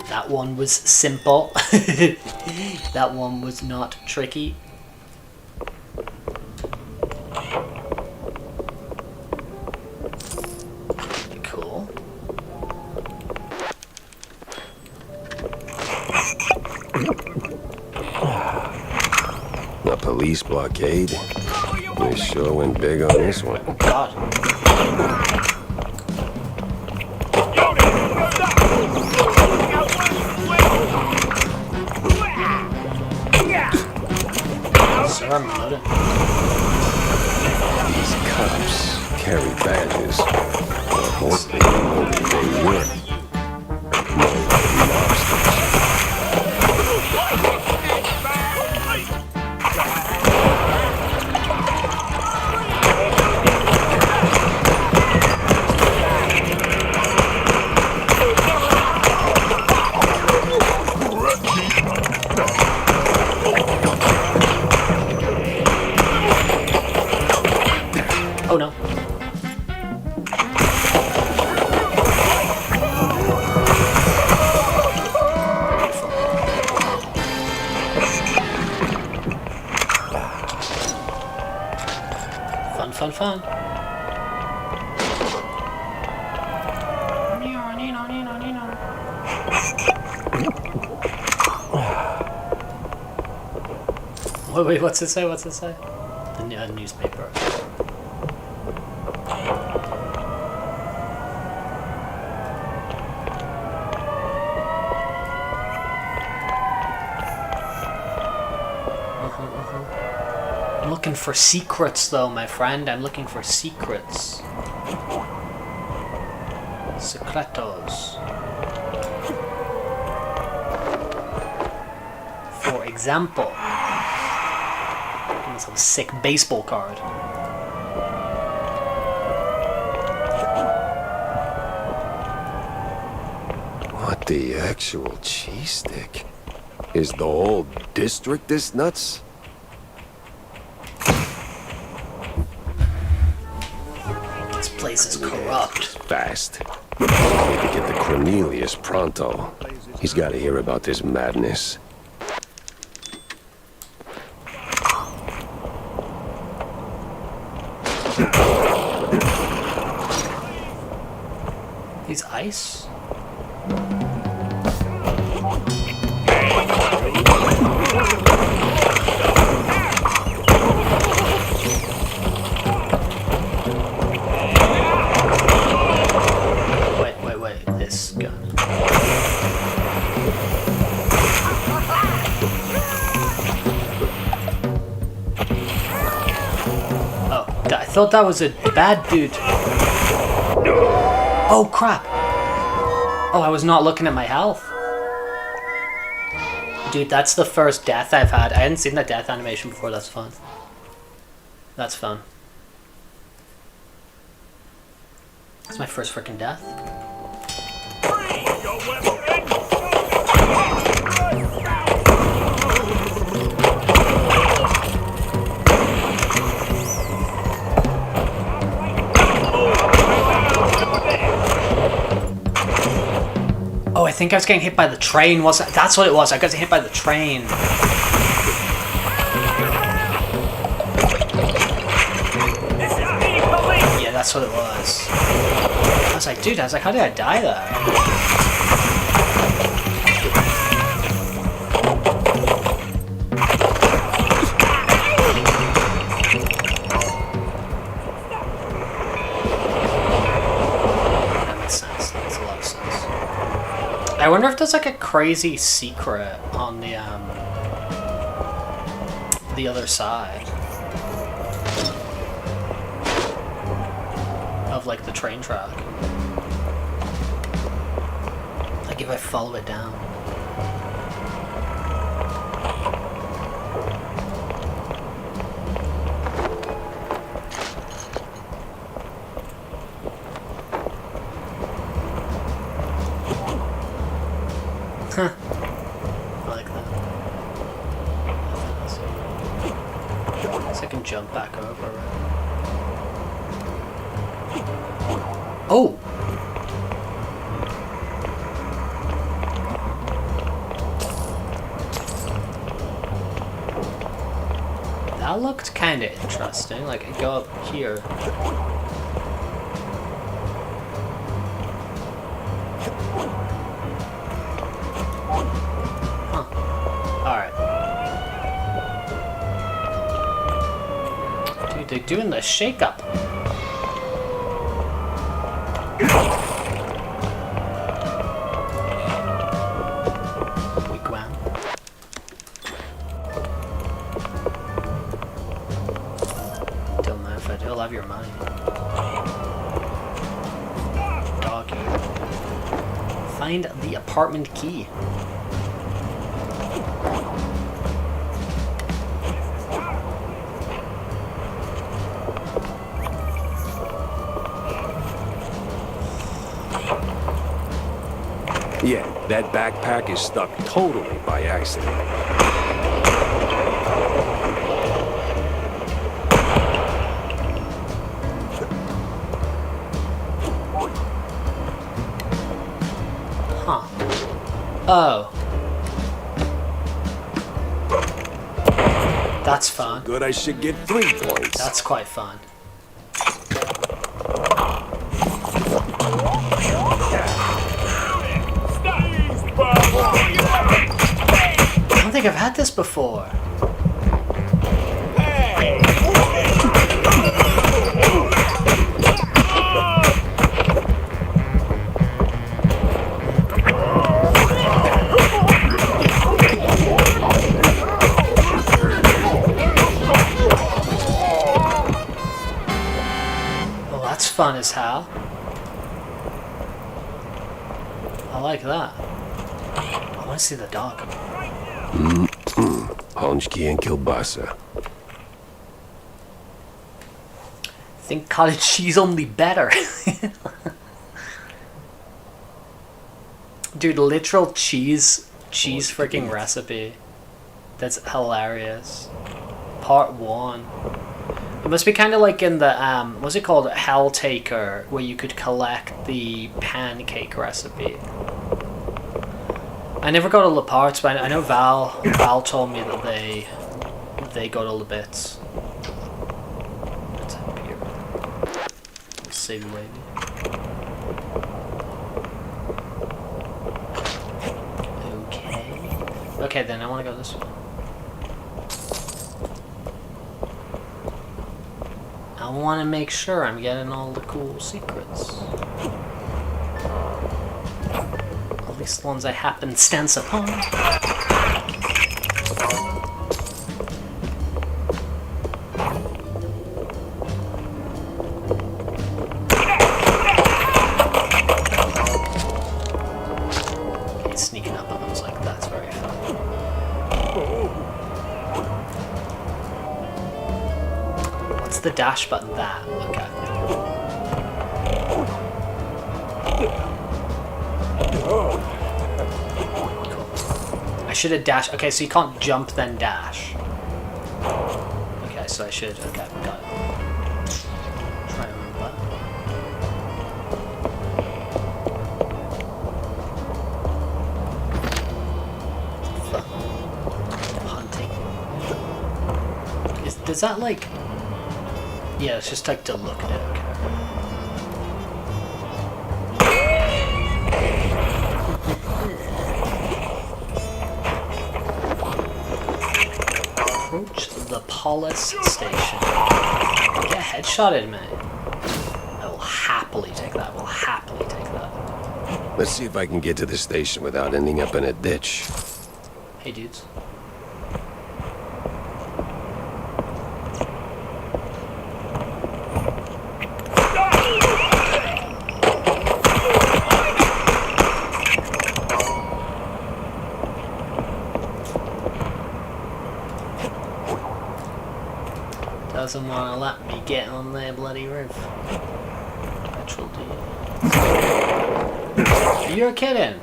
That one was simple. That one was not tricky. Cool. A police blockade? They sure went big on this one. Oh God. Sir, I'm loaded. These cops carry badges. Mostly everyday work. More like mobsters. Oh no. Fun, fun, fun. Wait, what's it say? What's it say? The newspaper. I'm looking for secrets, though, my friend. I'm looking for secrets. Secretos. For example, some sick baseball card. What the actual cheese stick? Is the whole district this nuts? This place is corrupt. Fast. Need to get to Cornelius pronto. He's got to hear about this madness. These ice? Wait, this gun. Oh, I thought that was a bad dude. Oh crap! Oh, I was not looking at my health. Dude, that's the first death I've had. I hadn't seen that death animation before. That's fun. That's fun. That's my first freaking death. think I was getting hit by the train, wasn't it? That's what it was. I got hit by the train. Yeah, that's what it was. I was like, dude, how did I die there? I wonder if there's like a crazy secret on the other side of like the train track. Like if I follow it down. I like that. So I can jump back over it. Oh! That looked kind of interesting. Like, I go up here. They're doing the shake-up. Wigwam. Don't know if I'll have your money. Doggy. Find the apartment key. Yeah, that backpack is stuck totally by accident. Huh. Oh. That's fun. Good, I should get 3 points. That's quite fun. I don't think I've had this before. Well, that's fun as hell. I like that. I want to see the dog. Honchki and kielbasa. Think cottage cheese only better. Dude, literal cheese freaking recipe. That's hilarious. Part 1. It must be kind of like in the what's it called, Hell Taker, where you could collect the pancake recipe. I never got all the parts, but I know Val told me that they got all the bits. Let's up here. Save the lady. Okay, then I want to go this way. I want to make sure I'm getting all the cool secrets. At least the ones I happenstance upon. Okay, sneaking up on those like that's very fun. What's the dash button? That. Okay. Cool. I should have dashed. Okay, so you can't jump then dash. Okay, so I should. Okay, got it. Try and remember that. does that like... Yeah, it's just like to look at it. Okay. Approach the police station. Get headshotted, mate. I will happily take that. We'll happily take that. Let's see if I can get to the station without ending up in a ditch. Hey, dudes. Doesn't want to let me get on their bloody roof. Petrol D. You're kidding.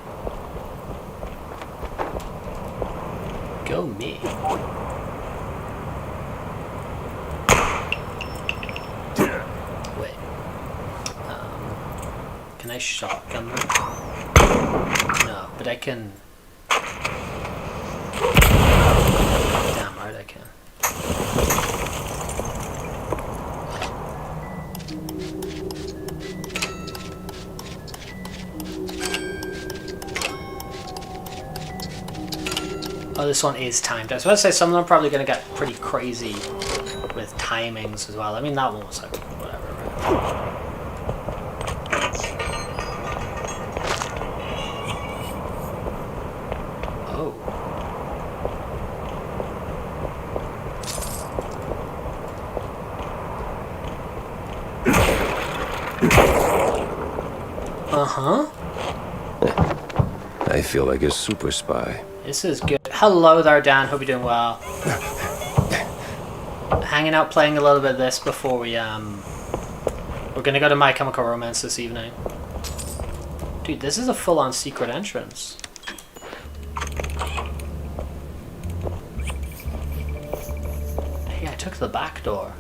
Go me. Wait. Can I shotgun them? No, but I can... Damn right I can. Oh, this one is timed. I was about to say some of them are probably going to get pretty crazy with timings as well. I mean, that one was like, whatever, right? Oh. Uh-huh. I feel like a super spy. This is good. Hello there, Dan. Hope you're doing well. Hanging out, playing a little bit of this before we're gonna go to My Chemical Romance this evening. Dude, this is a full-on secret entrance. Hey, I took the back door.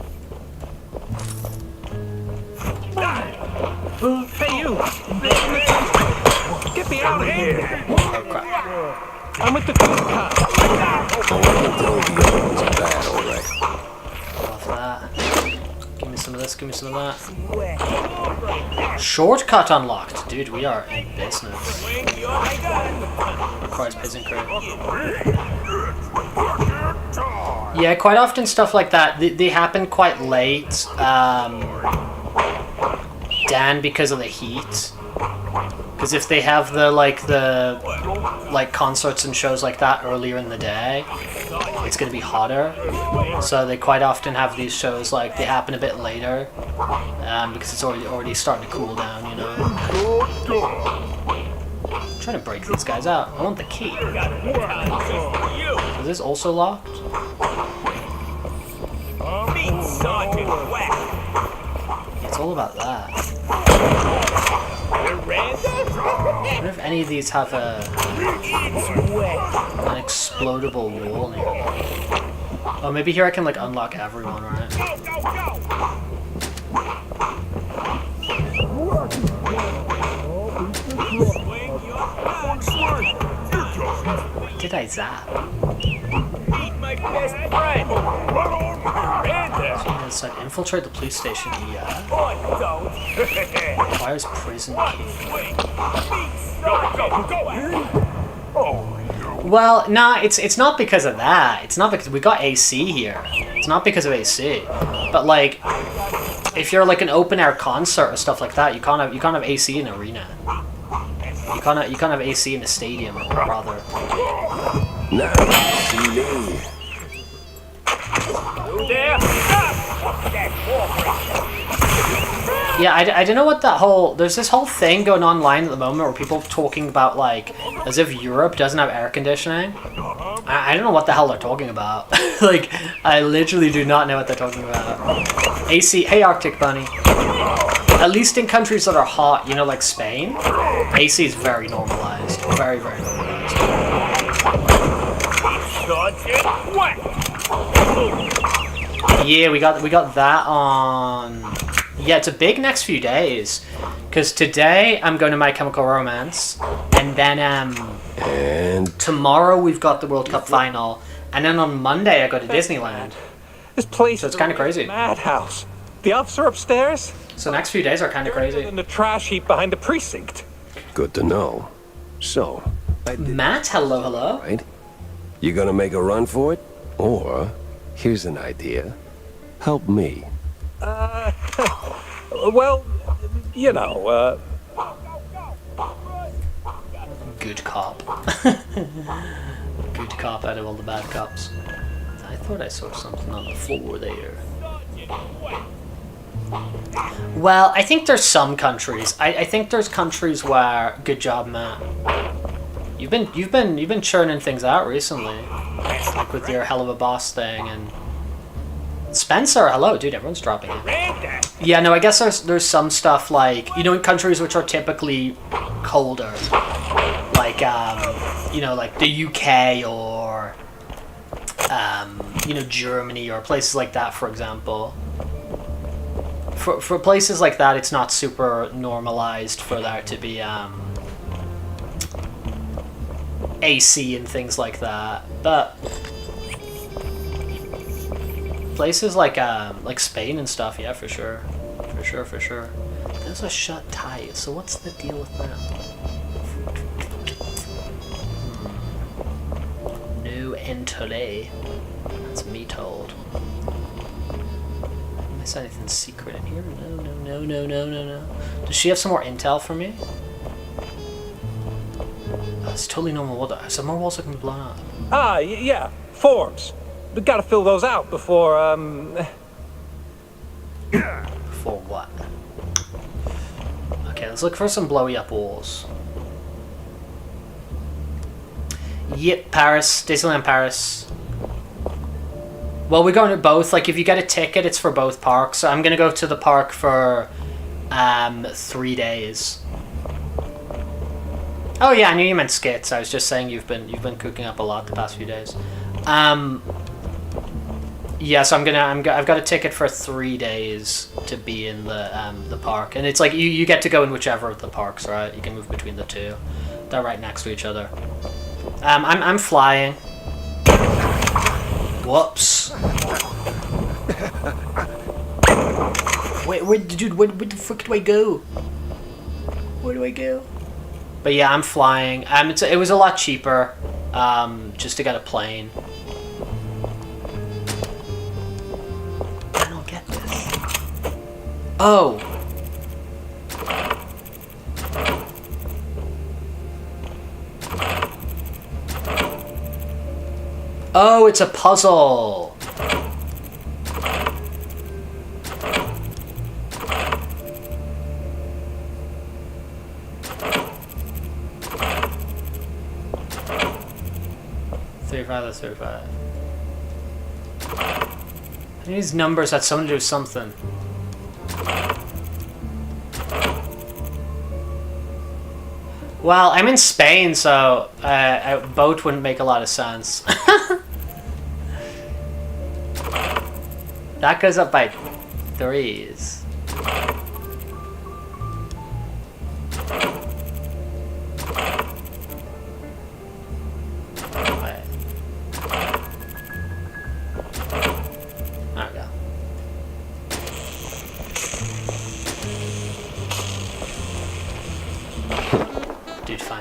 Hey, you! Get me out of here! Oh, crap. I'm with the food cop. Love that. Give me some of this, give me some of that. Shortcut unlocked. Dude, we are in business. Requires pigeon crew. Yeah, quite often stuff like that, they happen quite late. Dan, because of the heat. Because if they have the concerts and shows like that earlier in the day, it's going to be hotter. So they quite often have these shows like they happen a bit later, because it's already starting to cool down, you know. I'm trying to break these guys out. I want the key. Is this also locked? It's all about that. I wonder if any of these have an explodable wall near. Oh, maybe here I can like unlock everyone, right? What did I zap? So infiltrate the police station, yeah. Requires prison key. Well, nah, it's not because of that. It's not because we got AC here. It's not because of AC. But like, if you're like an open air concert or stuff like that, you can't have AC in an arena. You can't have AC in a stadium, rather. Now, see me. Yeah, I don't know what that whole... There's this whole thing going online at the moment where people talking about, like, as if Europe doesn't have air conditioning. I don't know what the hell they're talking about. Like, I literally do not know what they're talking about. AC... Hey, Arctic Bunny. At least in countries that are hot, you know, like Spain, AC is very normalized. Very, very normalized. Yeah, we got that on... Yeah, it's a big next few days. Because today, I'm going to My Chemical Romance. And then, And tomorrow we've got the World Cup final. And then on Monday, I go to Disneyland. This place So it's is kinda a real crazy. madhouse. The officer upstairs? So next few days are kind of crazy. And the trash heap behind the precinct. Good to know. So, Matt, hello, hello. right? You gonna make a run for it? Or, here's an idea. Help me. Well, you know, Good cop. Good cop out of all the bad cops. I thought I saw something on the floor there. Well, I think there's some countries. I think there's countries where. Good job, Matt. You've been churning things out recently, like with your hell of a boss thing and. Spencer, hello, dude. Everyone's dropping it. Yeah, no, I guess there's some stuff like in countries which are typically colder, like like the UK or Germany or places like that, for example. For places like that, it's not super normalized for there to be AC and things like that, but. Places like Spain and stuff, yeah, for sure. There's a shut tie, so what's the deal with that? No entele. That's me told. Is there anything secret in here? No. Does she have some more intel for me? Oh, it's totally normal wall. Some more walls that can be blown up. yeah, forms. We gotta fill those out before, For what? Okay, let's look for some blowy up walls. Yep, Paris. Disneyland Paris. Well, we're going to both. Like, if you get a ticket, it's for both parks. So I'm gonna go to the park for 3 days. Oh yeah, I knew you meant skits. I was just saying you've been cooking up a lot the past few days. Yeah, so I've got a ticket for 3 days to be in the park, and it's like you get to go in whichever of the parks, right? You can move between the two. They're right next to each other. I'm flying. Whoops. Wait, dude, where the frick do I go? Where do I go? But yeah, I'm flying. It was a lot cheaper, just to get a plane. I don't get this. Oh. Oh, it's a puzzle. That's 35. These numbers had something to do with something. Well, I'm in Spain, so a boat wouldn't make a lot of sense. That goes up by 3s.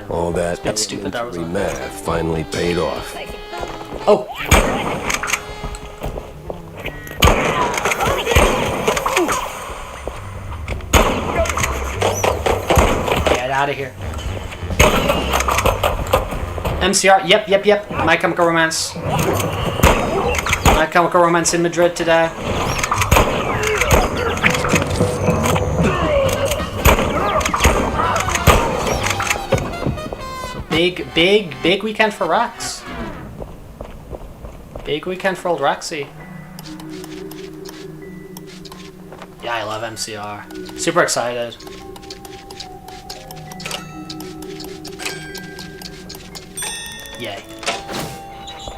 All that elementary math finally paid off. Oh! Get out of here. MCR, yep. My Chemical Romance. My Chemical Romance in Madrid today. Big weekend for Rex. Big weekend for old Rexy. Yeah, I love MCR. Super excited. Yay.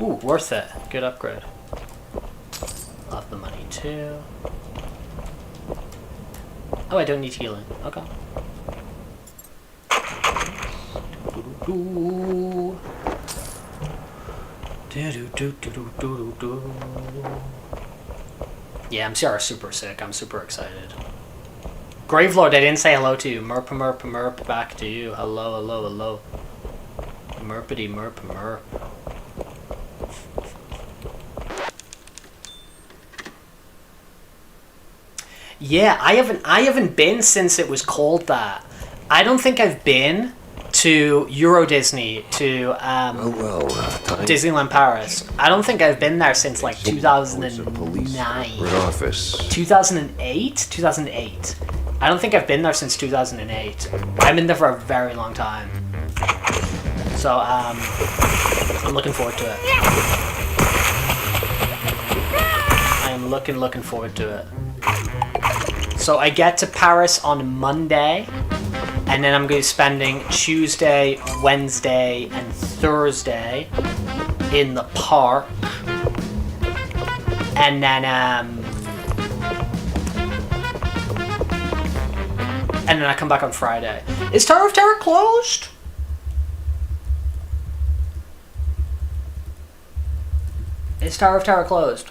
Ooh, worth it. Good upgrade. Love the money too. Oh, I don't need healing. Okay. Yeah, MCR is super sick. I'm super excited. Gravelord, I didn't say hello to you. Merp, back to you. Hello. Merpity, merp. Yeah, I haven't been since it was called that. I don't think I've been to Euro Disney, to Disneyland Paris. I don't think I've been there since like 2009. 2008? 2008. I don't think I've been there since 2008. I've been there for a very long time. So, I'm looking forward to it. I am looking forward to it. So I get to Paris on Monday, and then I'm going to be spending Tuesday, Wednesday, and Thursday in the park. And then I come back on Friday. Is Tower of Terror closed? Is Tower of Terror closed?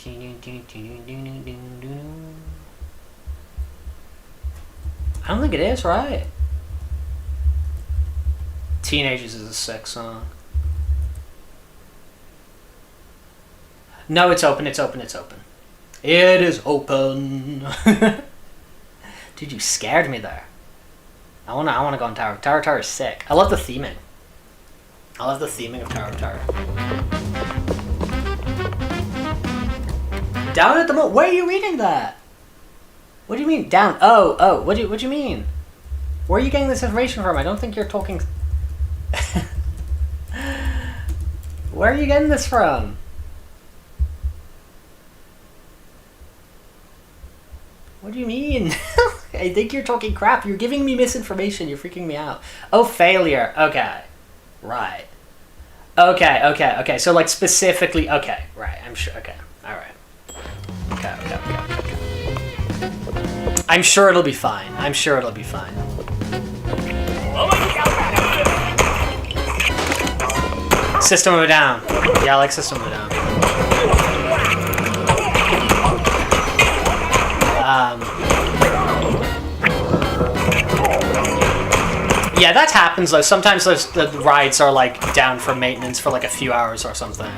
I don't think it is, right? Teenagers is a sick song. No, it's open. It is open. Dude, you scared me there. I wanna go on Tower. Tower is sick. I love the theming. I love the theming of Tower of Terror. Down at the moment. Where are you reading that? What do you mean down? Oh. What do you mean? Where are you getting this information from? I don't think you're talking. Where are you getting this from? What do you mean? I think you're talking crap. You're giving me misinformation. You're freaking me out. Oh, failure. Okay. Right. Okay. So, like, specifically... Okay, right. I'm sure. Okay. All right. Okay. I'm sure it'll be fine. System of a Down. Yeah, I like System of a Down. Yeah, that happens though. Sometimes the rides are like down for maintenance for like a few hours or something.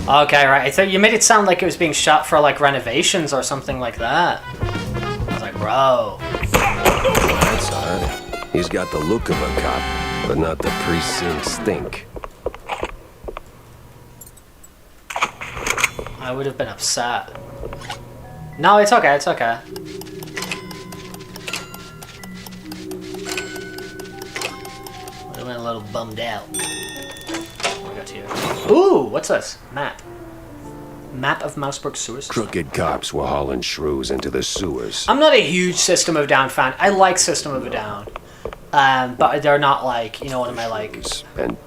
Okay, right. I thought you made it sound like it was being shot for like renovations or something like that. I was like, bro. That's odd. He's got the look of a cop, but not the precinct stink. I would have been upset. No, it's okay. I went a little bummed out. What we got here? Ooh, what's this? Map of Mousebrook sewers. Crooked cops were hauling shrews into the sewers. I'm not a huge System of a Down fan. I like System of a Down. But they're not like, you know, one of my like And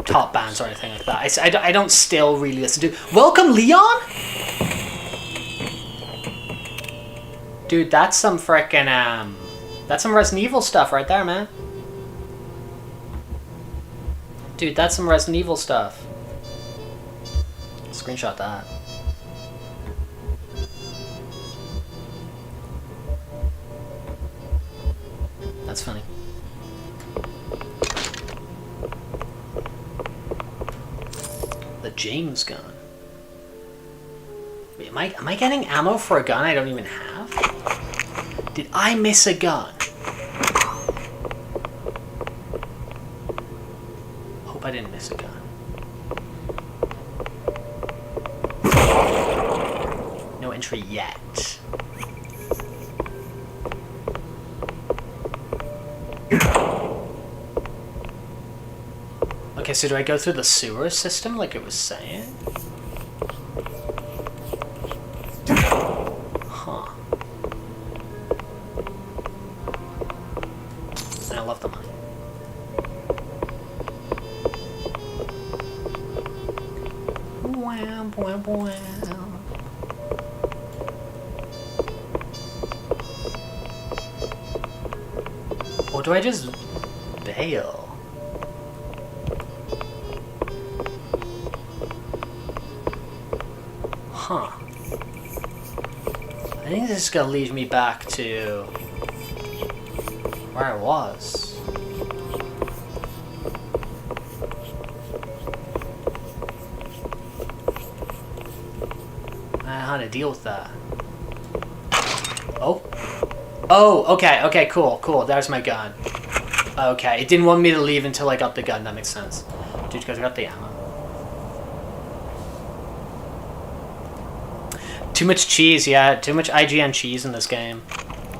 top bands or anything like that. I don't still really listen to... Welcome, Leon? Dude, that's some frickin' that's some Resident Evil stuff right there, man. Dude, that's some Resident Evil stuff. Screenshot that. That's funny. The James gun. Wait, am I getting ammo for a gun I don't even have? Did I miss a gun? Hope I didn't miss a gun. No entry yet. Okay, so do I go through the sewer system like it was saying? Huh. I love the money. Wow, wow, wow. Or do I just bail? Huh. I think this is gonna lead me back to where I was. How to deal with that. Oh. Oh, okay, cool. There's my gun. Okay, it didn't want me to leave until I got the gun. That makes sense. Dude, because I got the ammo. Too much cheese, yeah. Too much IGN cheese in this game.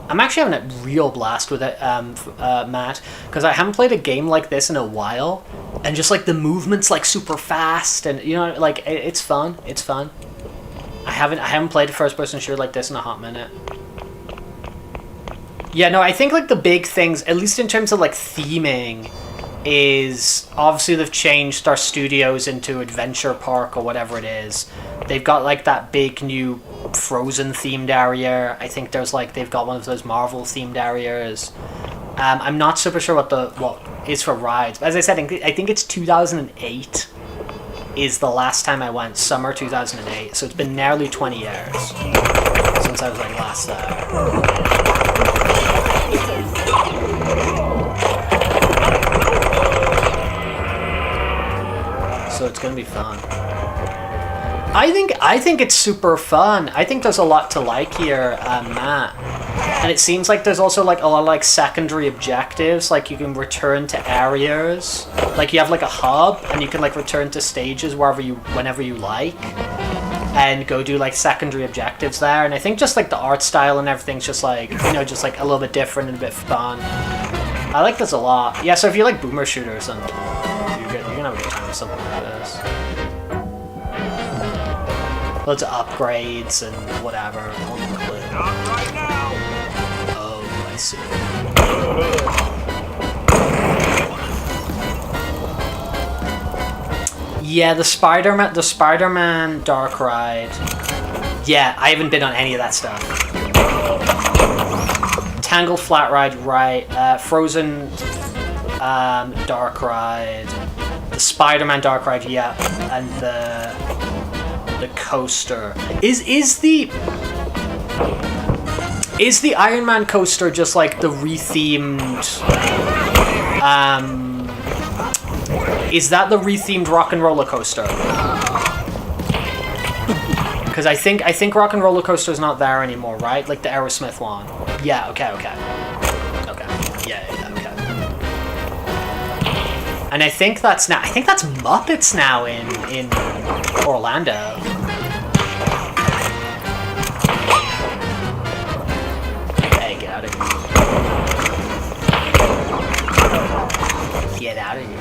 I'm actually having a real blast with it, Matt, because I haven't played a game like this in a while, and just like the movement's like super fast, and you know, like it's fun. It's fun. I haven't played a first-person shooter like this in a hot minute. Yeah, no, I think like the big things, at least in terms of like theming, is obviously they've changed our studios into Adventure Park or whatever it is. They've got like that big new Frozen themed area. I think there's like they've got one of those Marvel themed areas. I'm not super sure what is for rides. But as I said, I think it's 2008 is the last time I went, summer 2008. So it's been nearly 20 years since I was like last there. So it's gonna be fun. I think it's super fun. I think there's a lot to like here, Matt. And it seems like there's also like a lot of like secondary objectives. Like you can return to areas. Like you have like a hub, and you can like return to stages whenever you like, and go do like secondary objectives there. And I think just like the art style and everything's just like, you know, just like a little bit different and a bit fun. I like this a lot. Yeah, so if you like boomer shooters, and you're gonna have a good time with something like this. Loads of upgrades and whatever. Oh, I see. Yeah, the Spider-Man Dark Ride. Yeah, I haven't been on any of that stuff. Tangled Flat Ride, right. Frozen Dark Ride. The Spider-Man Dark Ride, yeah. And the coaster. Is the Iron Man coaster just like the rethemed is that the rethemed Rock and Roller Coaster? Because I think Rock and Roller Coaster is not there anymore, right? Like the Aerosmith one. Yeah, okay. Yeah, okay. And I think that's Muppets now in Orlando. Hey, get out of here. Get out of here.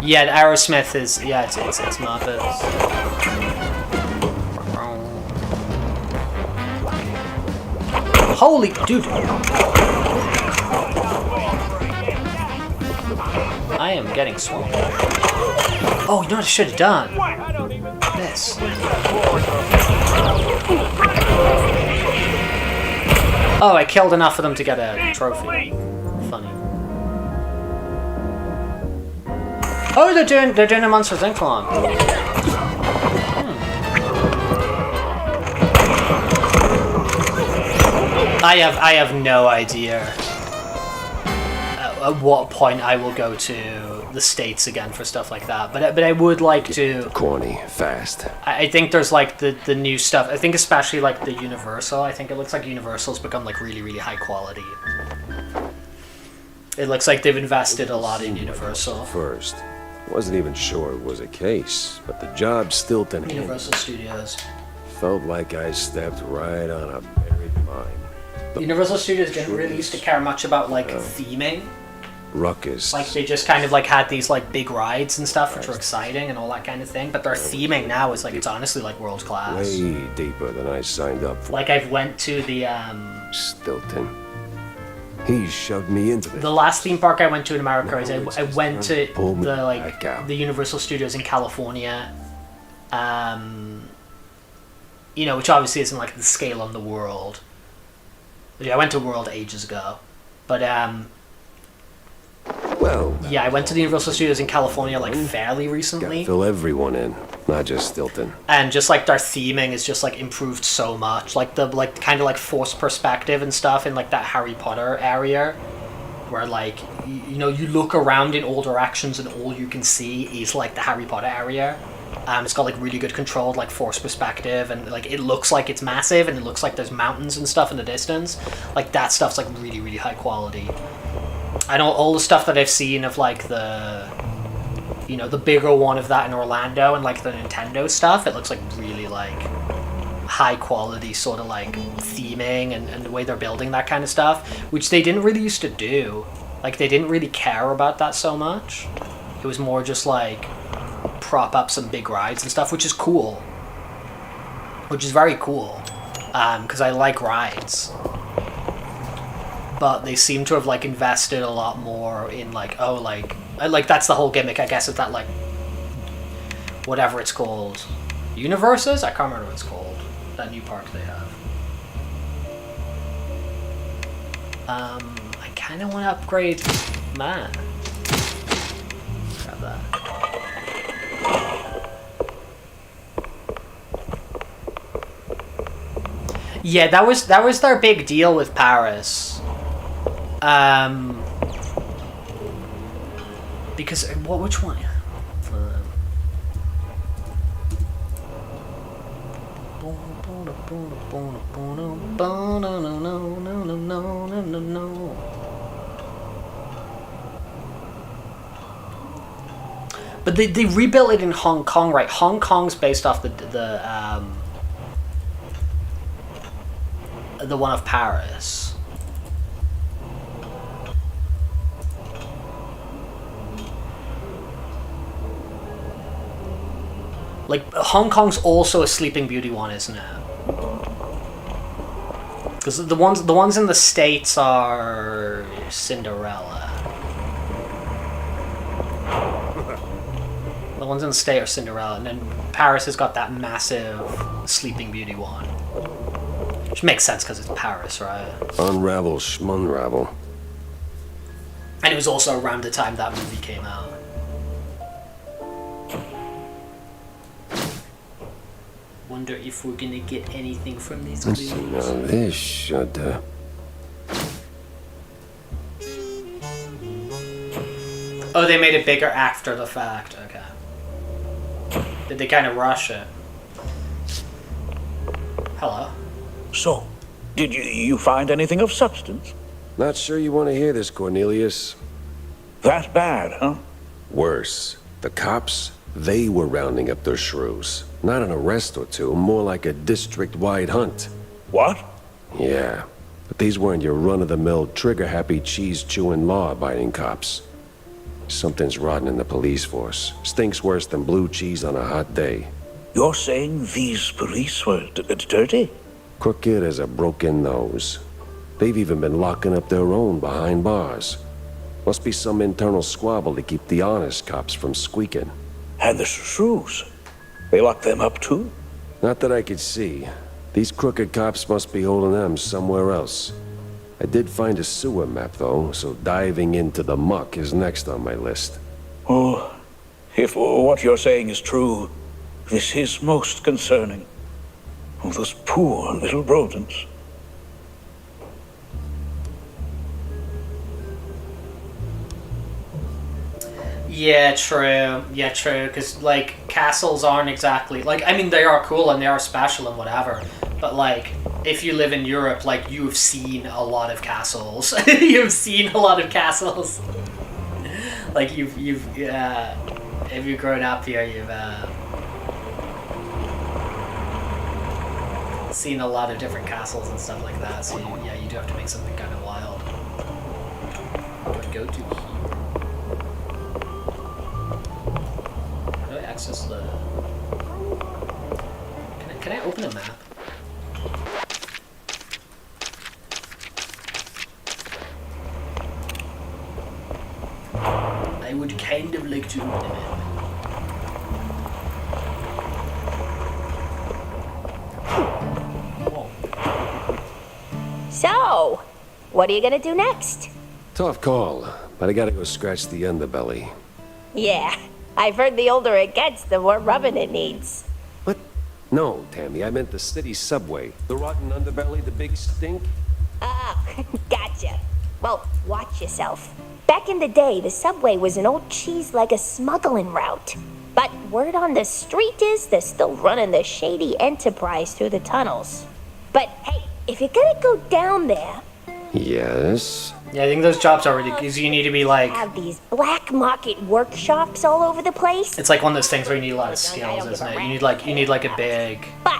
Yeah, Aerosmith is, yeah, it's Muppets. Holy, dude. I am getting swamped. Oh, you know what I should have done? This. Oh, I killed enough of them to get a trophy. Funny. Oh, they're doing a Monsters Inc. one. I have no idea at what point I will go to the States again for stuff like that. But I would like to. Corny, fast. I think there's like the new stuff. I think especially like the Universal. I think it looks like Universal's become like really, really high quality. It looks like they've invested a lot in Universal. First, wasn't even sure it was a case, but the job still didn't. Universal Studios. Felt like I stepped right on a buried mine. Universal Studios didn't really used to care much about like theming. Ruckus. Like they just kind of like had these like big rides and stuff, which were exciting and all that kind of thing. But their theming now is like it's honestly like world class. Way deeper than I signed up for. Like I've went to the Stilton. He shoved me into this. The last theme park I went to in America is I went to the Universal Studios in California. You know, which obviously isn't like the scale on the world. Yeah, I went to World ages ago, but well, yeah, I went to the Universal Studios in California like fairly recently. Fill everyone in. Not just Stilton. And just like their theming is just like improved so much, like the kind of like forced perspective and stuff in like that Harry Potter area, where like you know you look around in all directions and all you can see is like the Harry Potter area. It's got like really good controlled like forced perspective, and like it looks like it's massive, and it looks like there's mountains and stuff in the distance. Like that stuff's like really really high quality. I know all the stuff that I've seen of like the, you know, the bigger one of that in Orlando and like the Nintendo stuff, it looks like really like high quality sort of like theming and the way they're building that kind of stuff, which they didn't really used to do. Like they didn't really care about that so much. It was more just like prop up some big rides and stuff, which is cool. Which is very cool. Because I like rides. But they seem to have like invested a lot more in like, oh, like that's the whole gimmick, I guess, of that like whatever it's called, universes. I can't remember what it's called. That new park they have. I kind of want to upgrade man. Grab that. Yeah, that was their big deal with Paris. Because which one? But they rebuilt it in Hong Kong, right? Hong Kong's based off the one of Paris. Like Hong Kong's also a Sleeping Beauty one, isn't it? Because the ones in the States are Cinderella. The ones in the States are Cinderella, and then Paris has got that massive Sleeping Beauty one. Which makes sense because it's Paris, right? Unravel schmunravel. And it was also around the time that movie came out. Wonder if we're gonna get anything from these clues. Now this should... Oh, they made it bigger after the fact. Okay. Did they kind of rush it? Hello? So, did you find anything of substance? Not sure you want to hear this, Cornelius. That bad, huh? Worse. The cops, they were rounding up their shrews. Not an arrest or two, more like a district-wide hunt. What? Yeah, but these weren't your run-of-the-mill, trigger-happy, cheese-chewing, law-abiding cops. Something's rotten in the police force. Stinks worse than blue cheese on a hot day. You're saying these police were dirty? Crooked as a broken nose. They've even been locking up their own behind bars. Must be some internal squabble to keep the honest cops from squeaking. And the shrews? They locked them up too? Not that I could see. These crooked cops must be holding them somewhere else. I did find a sewer map, though, so diving into the muck is next on my list. Oh, if what you're saying is true, this is most concerning. Oh, those poor little rodents. Yeah, true. Yeah, true. Because, like, castles aren't exactly... Like, I mean, they are cool and they are special and whatever. But, like, if you live in Europe, like, you've seen a lot of castles. You've seen a lot of castles. Like, if you've grown up here, you've seen a lot of different castles and stuff like that. So, you do have to make something kind of wild. How do I go to here? How do I access the... Can I open a map? I would kind of like to open a map. Whoa. So, what are you gonna do next? Tough call, but I gotta go scratch the underbelly. Yeah, I've heard the older it gets, the more rubbing it needs. What? No, Tammy, I meant the city subway. The rotten underbelly, the big stink. Oh, gotcha. Well, watch yourself. Back in the day, the subway was an old cheese-legger smuggling route. But word on the street is they're still running the shady enterprise through the tunnels. But hey, if you're gonna go down there... Yes? Yeah, I think those jobs are ridiculous. You need to be like... have these black market workshops all over the place. It's like one of those things where you need a lot of skills, isn't it? You need like a big... But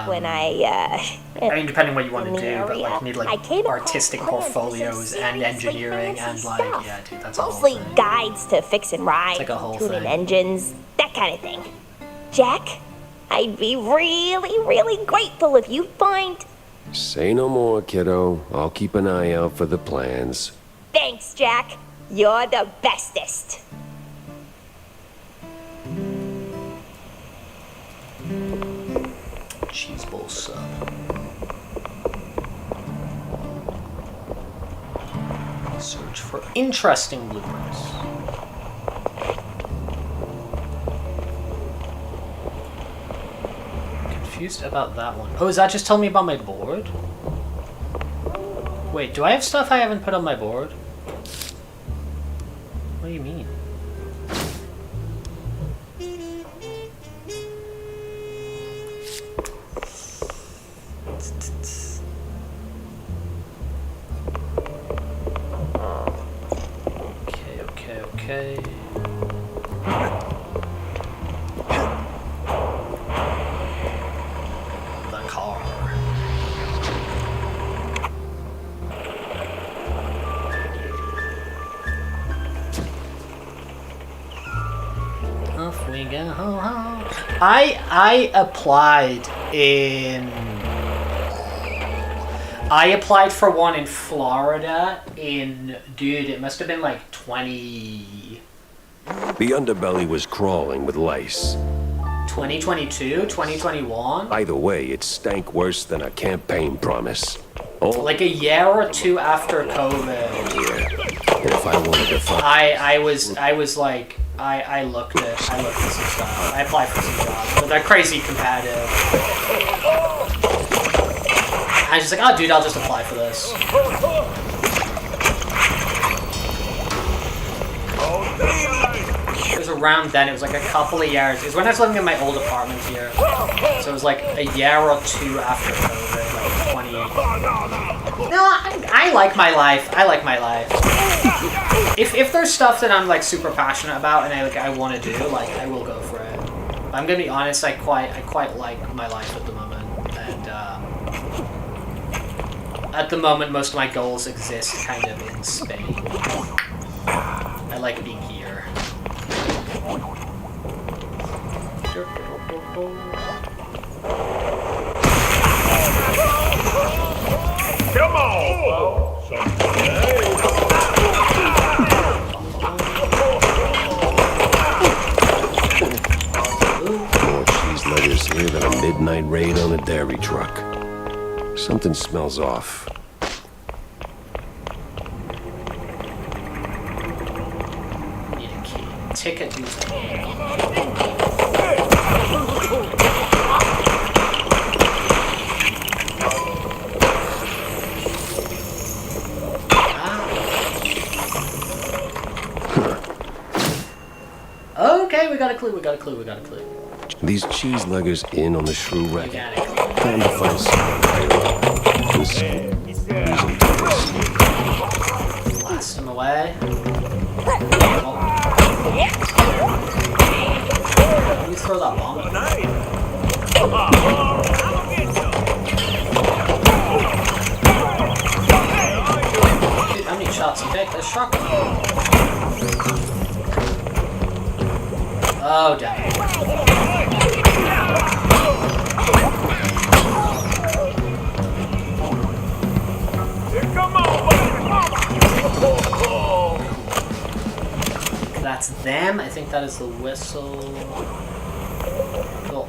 when I mean, depending what you want to do, but like you need like artistic portfolios and engineering and like, yeah, dude, that's a whole mostly thing. guides to fixing rides, like a whole tuning thing. engines, that kind of thing. Jack, I'd be really, really grateful if you'd find... Say no more, kiddo. I'll keep an eye out for the plans. Thanks, Jack. You're the bestest. Cheese bowl sub. Search for interesting blueprints. Confused about that one. Oh, is that just telling me about my board? Wait, do I have stuff I haven't put on my board? What do you mean? Okay. The car. Off we go. I applied for one in Florida in, dude, it must have been like 20... The underbelly was crawling with lice. 2022? 2021? Either way, it stank worse than a campaign promise. Oh, Like a year or two after COVID. yeah. And if I wanted to find... I was like, I looked at some stuff. I applied for some jobs, but they're crazy competitive. I was just like, oh dude, I'll just apply for this. It was around then, it was like a couple of years. It was when I was living in my old apartment here. So it was like a year or two after COVID, like 20... No, I like my life. I like my life. If there's stuff that I'm like super passionate about and I want to do, like I will go for it. I'm gonna be honest, I quite like my life at the moment, and at the moment most of my goals exist kind of in Spain. I like being here. Come on! More cheese letters here than a midnight raid on a dairy truck. Something smells off. Need a key. Ticket to Okay, we got a clue. These cheese leggers in on the shrew We wreck. got it. Time to find some Blast him away. You throw that bomb at me. Dude, how many shots you take? There's shotgun. Oh, damn. That's them. I think that is the whistle. Cool.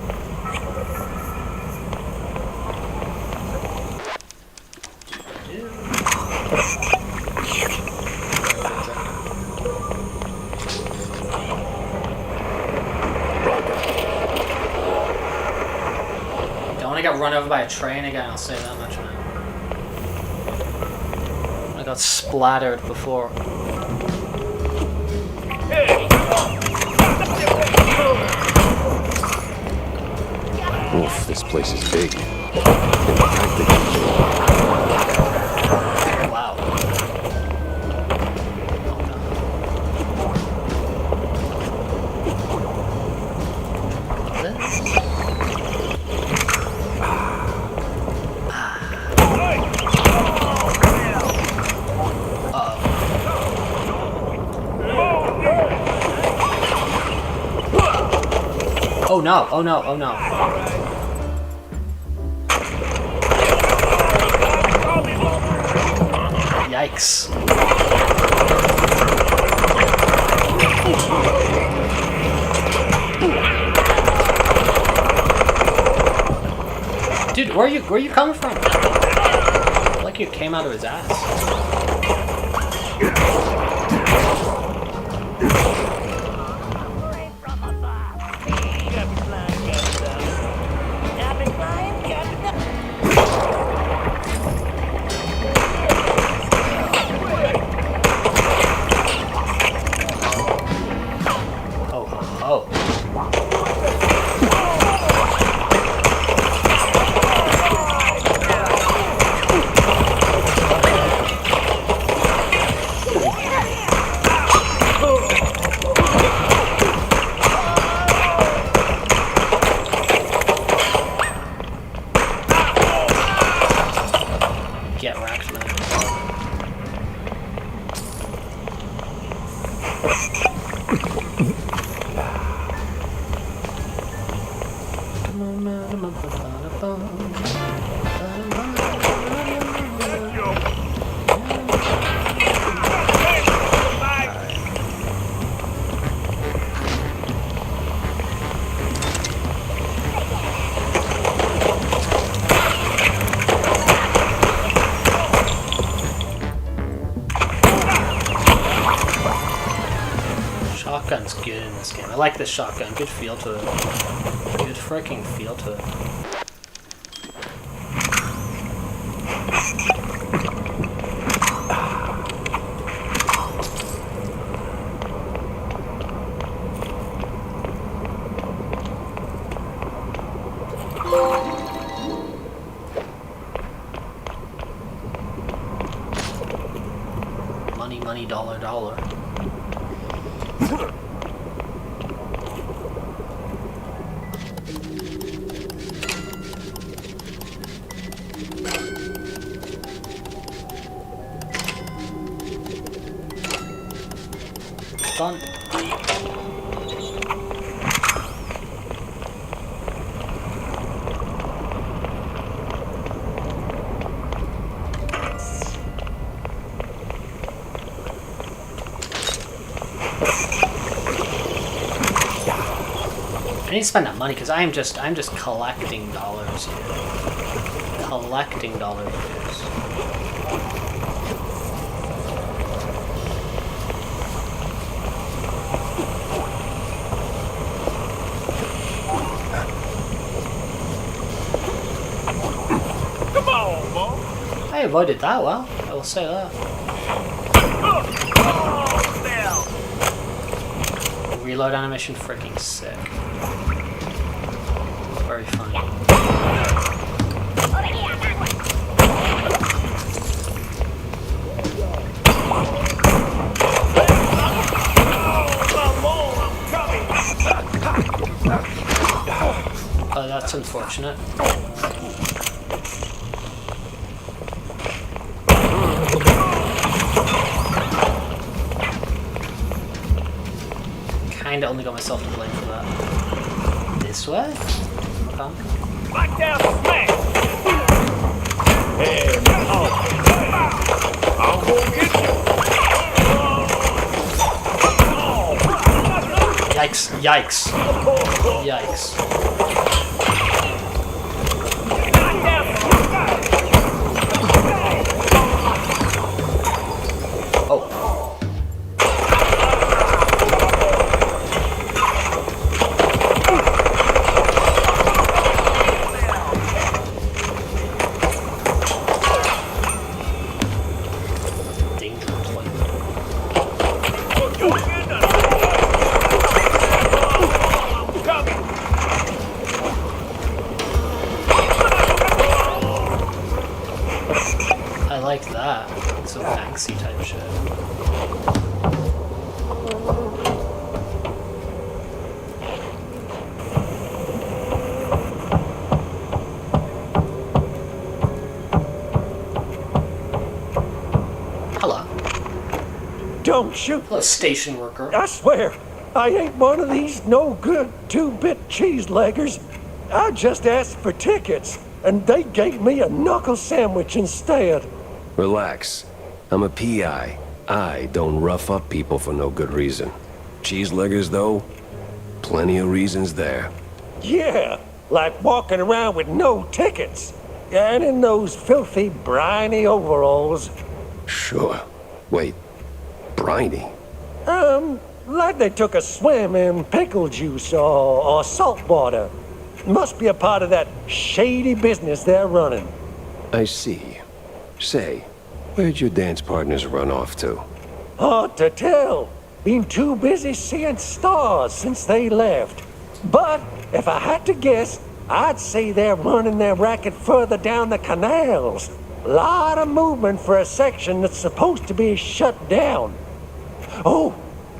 run over by a train again, I'll say that much now. I got splattered before. Oof, this place is big. Wow. Oh no, oh no, oh no. Yikes. Dude, where are you coming from? Like you came out of his ass. Get wrecked, man. Shotgun's good in this game. I like this shotgun. Good feel to it. Good freaking feel to it. Money, money, dollar, dollar. Done. I need to spend that money because I'm just collecting dollars here. Collecting dollars. Come on, Mom. I avoided that well. I will say that. Reload animation, freaking sick. Very funny. Oh, that's unfortunate. Kinda only got myself to blame for that. This way? Okay. Lock down, smash! And I'll go get you. Yikes, yikes. Yikes. don't you? Hello, station worker. I swear, I ain't one of these no-good two-bit cheese-leggers. I just asked for tickets, and they gave me a knuckle sandwich instead. Relax. I'm a PI. I don't rough up people for no good reason. Cheeseleggers, though? Plenty of reasons there. Yeah, like walking around with no tickets. And in those filthy, briny overalls. Sure. Wait. Briny? Like they took a swim in pickle juice or salt water. Must be a part of that shady business they're running. I see. Say, where'd your dance partners run off to? Hard to tell. Been too busy seeing stars since they left. But if I had to guess, I'd say they're running their racket further down the canals. Lot of movement for a section that's supposed to be shut down. Oh,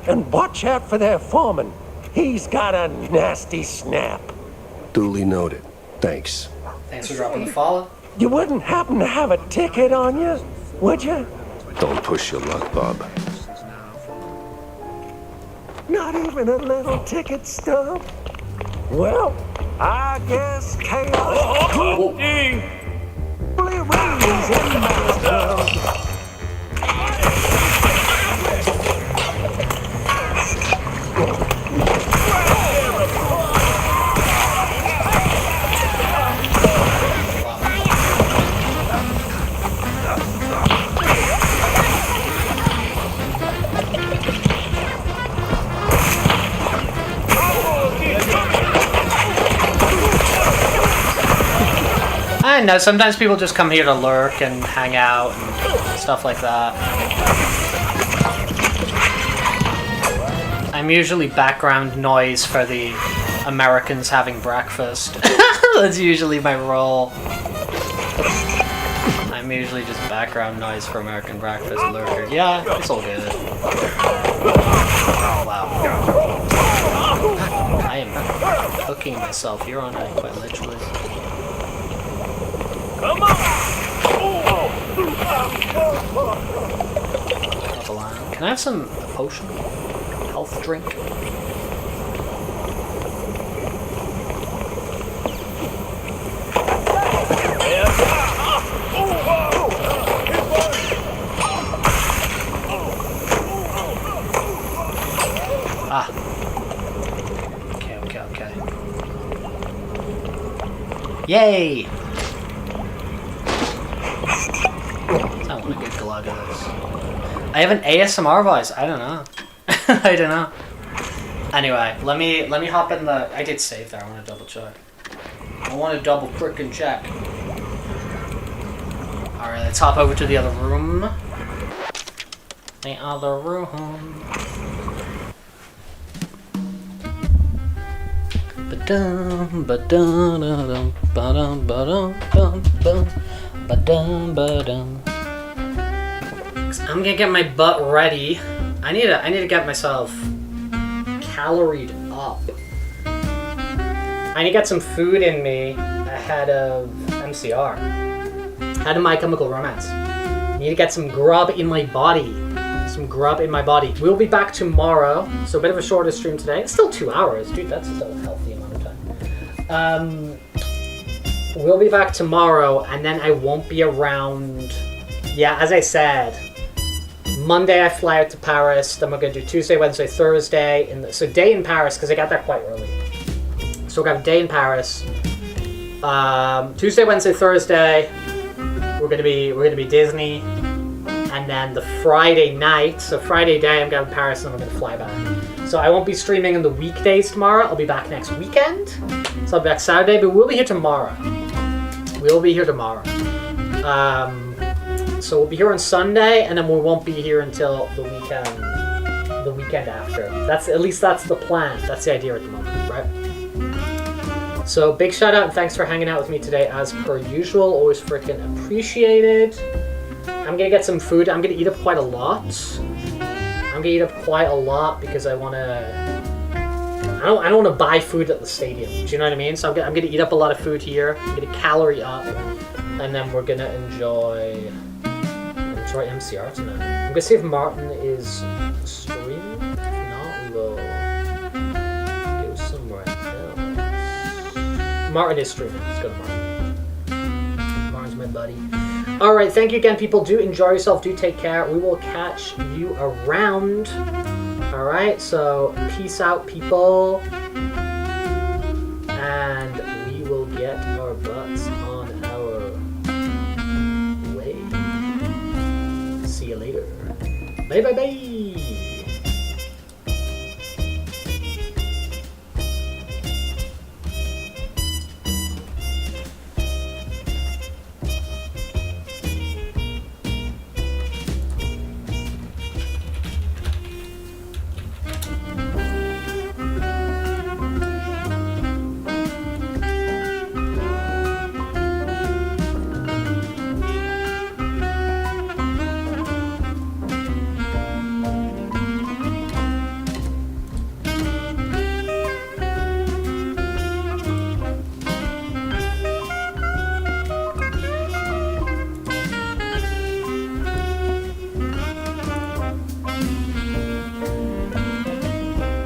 and watch out for their foreman. He's got a nasty snap. Duly noted. Thanks. Thanks for dropping the follow. You wouldn't happen to have a ticket on you, would you? Don't push your luck, Bob. Not even a little ticket stub? Well, I guess chaos could reigns in my world. I know, sometimes people just come here to lurk and hang out and stuff like that. I'm usually background noise for the Americans having breakfast. That's usually my role. I'm usually just background noise for American breakfast lurker. Yeah, it's all good. Oh, wow. I am cooking myself here, aren't I? Quite literally. Come on! Can I have some potion? Health drink? Ah. Okay. Yay! Sounds like a good glug of this. I have an ASMR voice. I don't know. I don't know. Anyway, let me hop in the. I did save there. I want to double check. I want to double frickin' check. All right, let's hop over to the other room. The other room. Ba-dum, ba-dum, ba-dum, ba-dum, ba-dum, ba-dum, ba-dum. I'm gonna get my butt ready. I need to get myself caloried up. I need to get some food in me ahead of MCR. Ahead of My Chemical Romance. I need to get some grub in my body. We'll be back tomorrow. So a bit of a shorter stream today. It's still 2 hours. Dude, that's still a healthy amount of time. We'll be back tomorrow, and then I won't be around. Yeah, as I said, Monday I fly out to Paris. Then we're going to do Tuesday, Wednesday, Thursday. So day in Paris, because I got there quite early. So we're going to have a day in Paris. Tuesday, Wednesday, Thursday, we're going to be Disney. And then the Friday night, so Friday day I'm going to Paris and then we're going to fly back. So I won't be streaming in the weekdays tomorrow. I'll be back next weekend. So I'll be back Saturday, but we'll be here tomorrow. So we'll be here on Sunday, and then we won't be here until the weekend after. That's the plan. That's the idea at the moment, right? So big shout out and thanks for hanging out with me today as per usual. Always freaking appreciated. I'm gonna get some food. I'm gonna eat up quite a lot. Because I wanna. I don't want to buy food at the stadium. Do you know what I mean? So I'm gonna eat up a lot of food here. I'm gonna calorie up, and then we're gonna enjoy MCR tonight. I'm gonna see if Martin is is streaming. If not, we will go somewhere else. Martin is streaming. Let's go to Martin. Martin's my buddy. Alright, thank you again, people. Do enjoy yourself. Do take care. We will catch you around. Alright, so peace out, people. And we will get our butts on our way. See you later. Bye, bye, bye.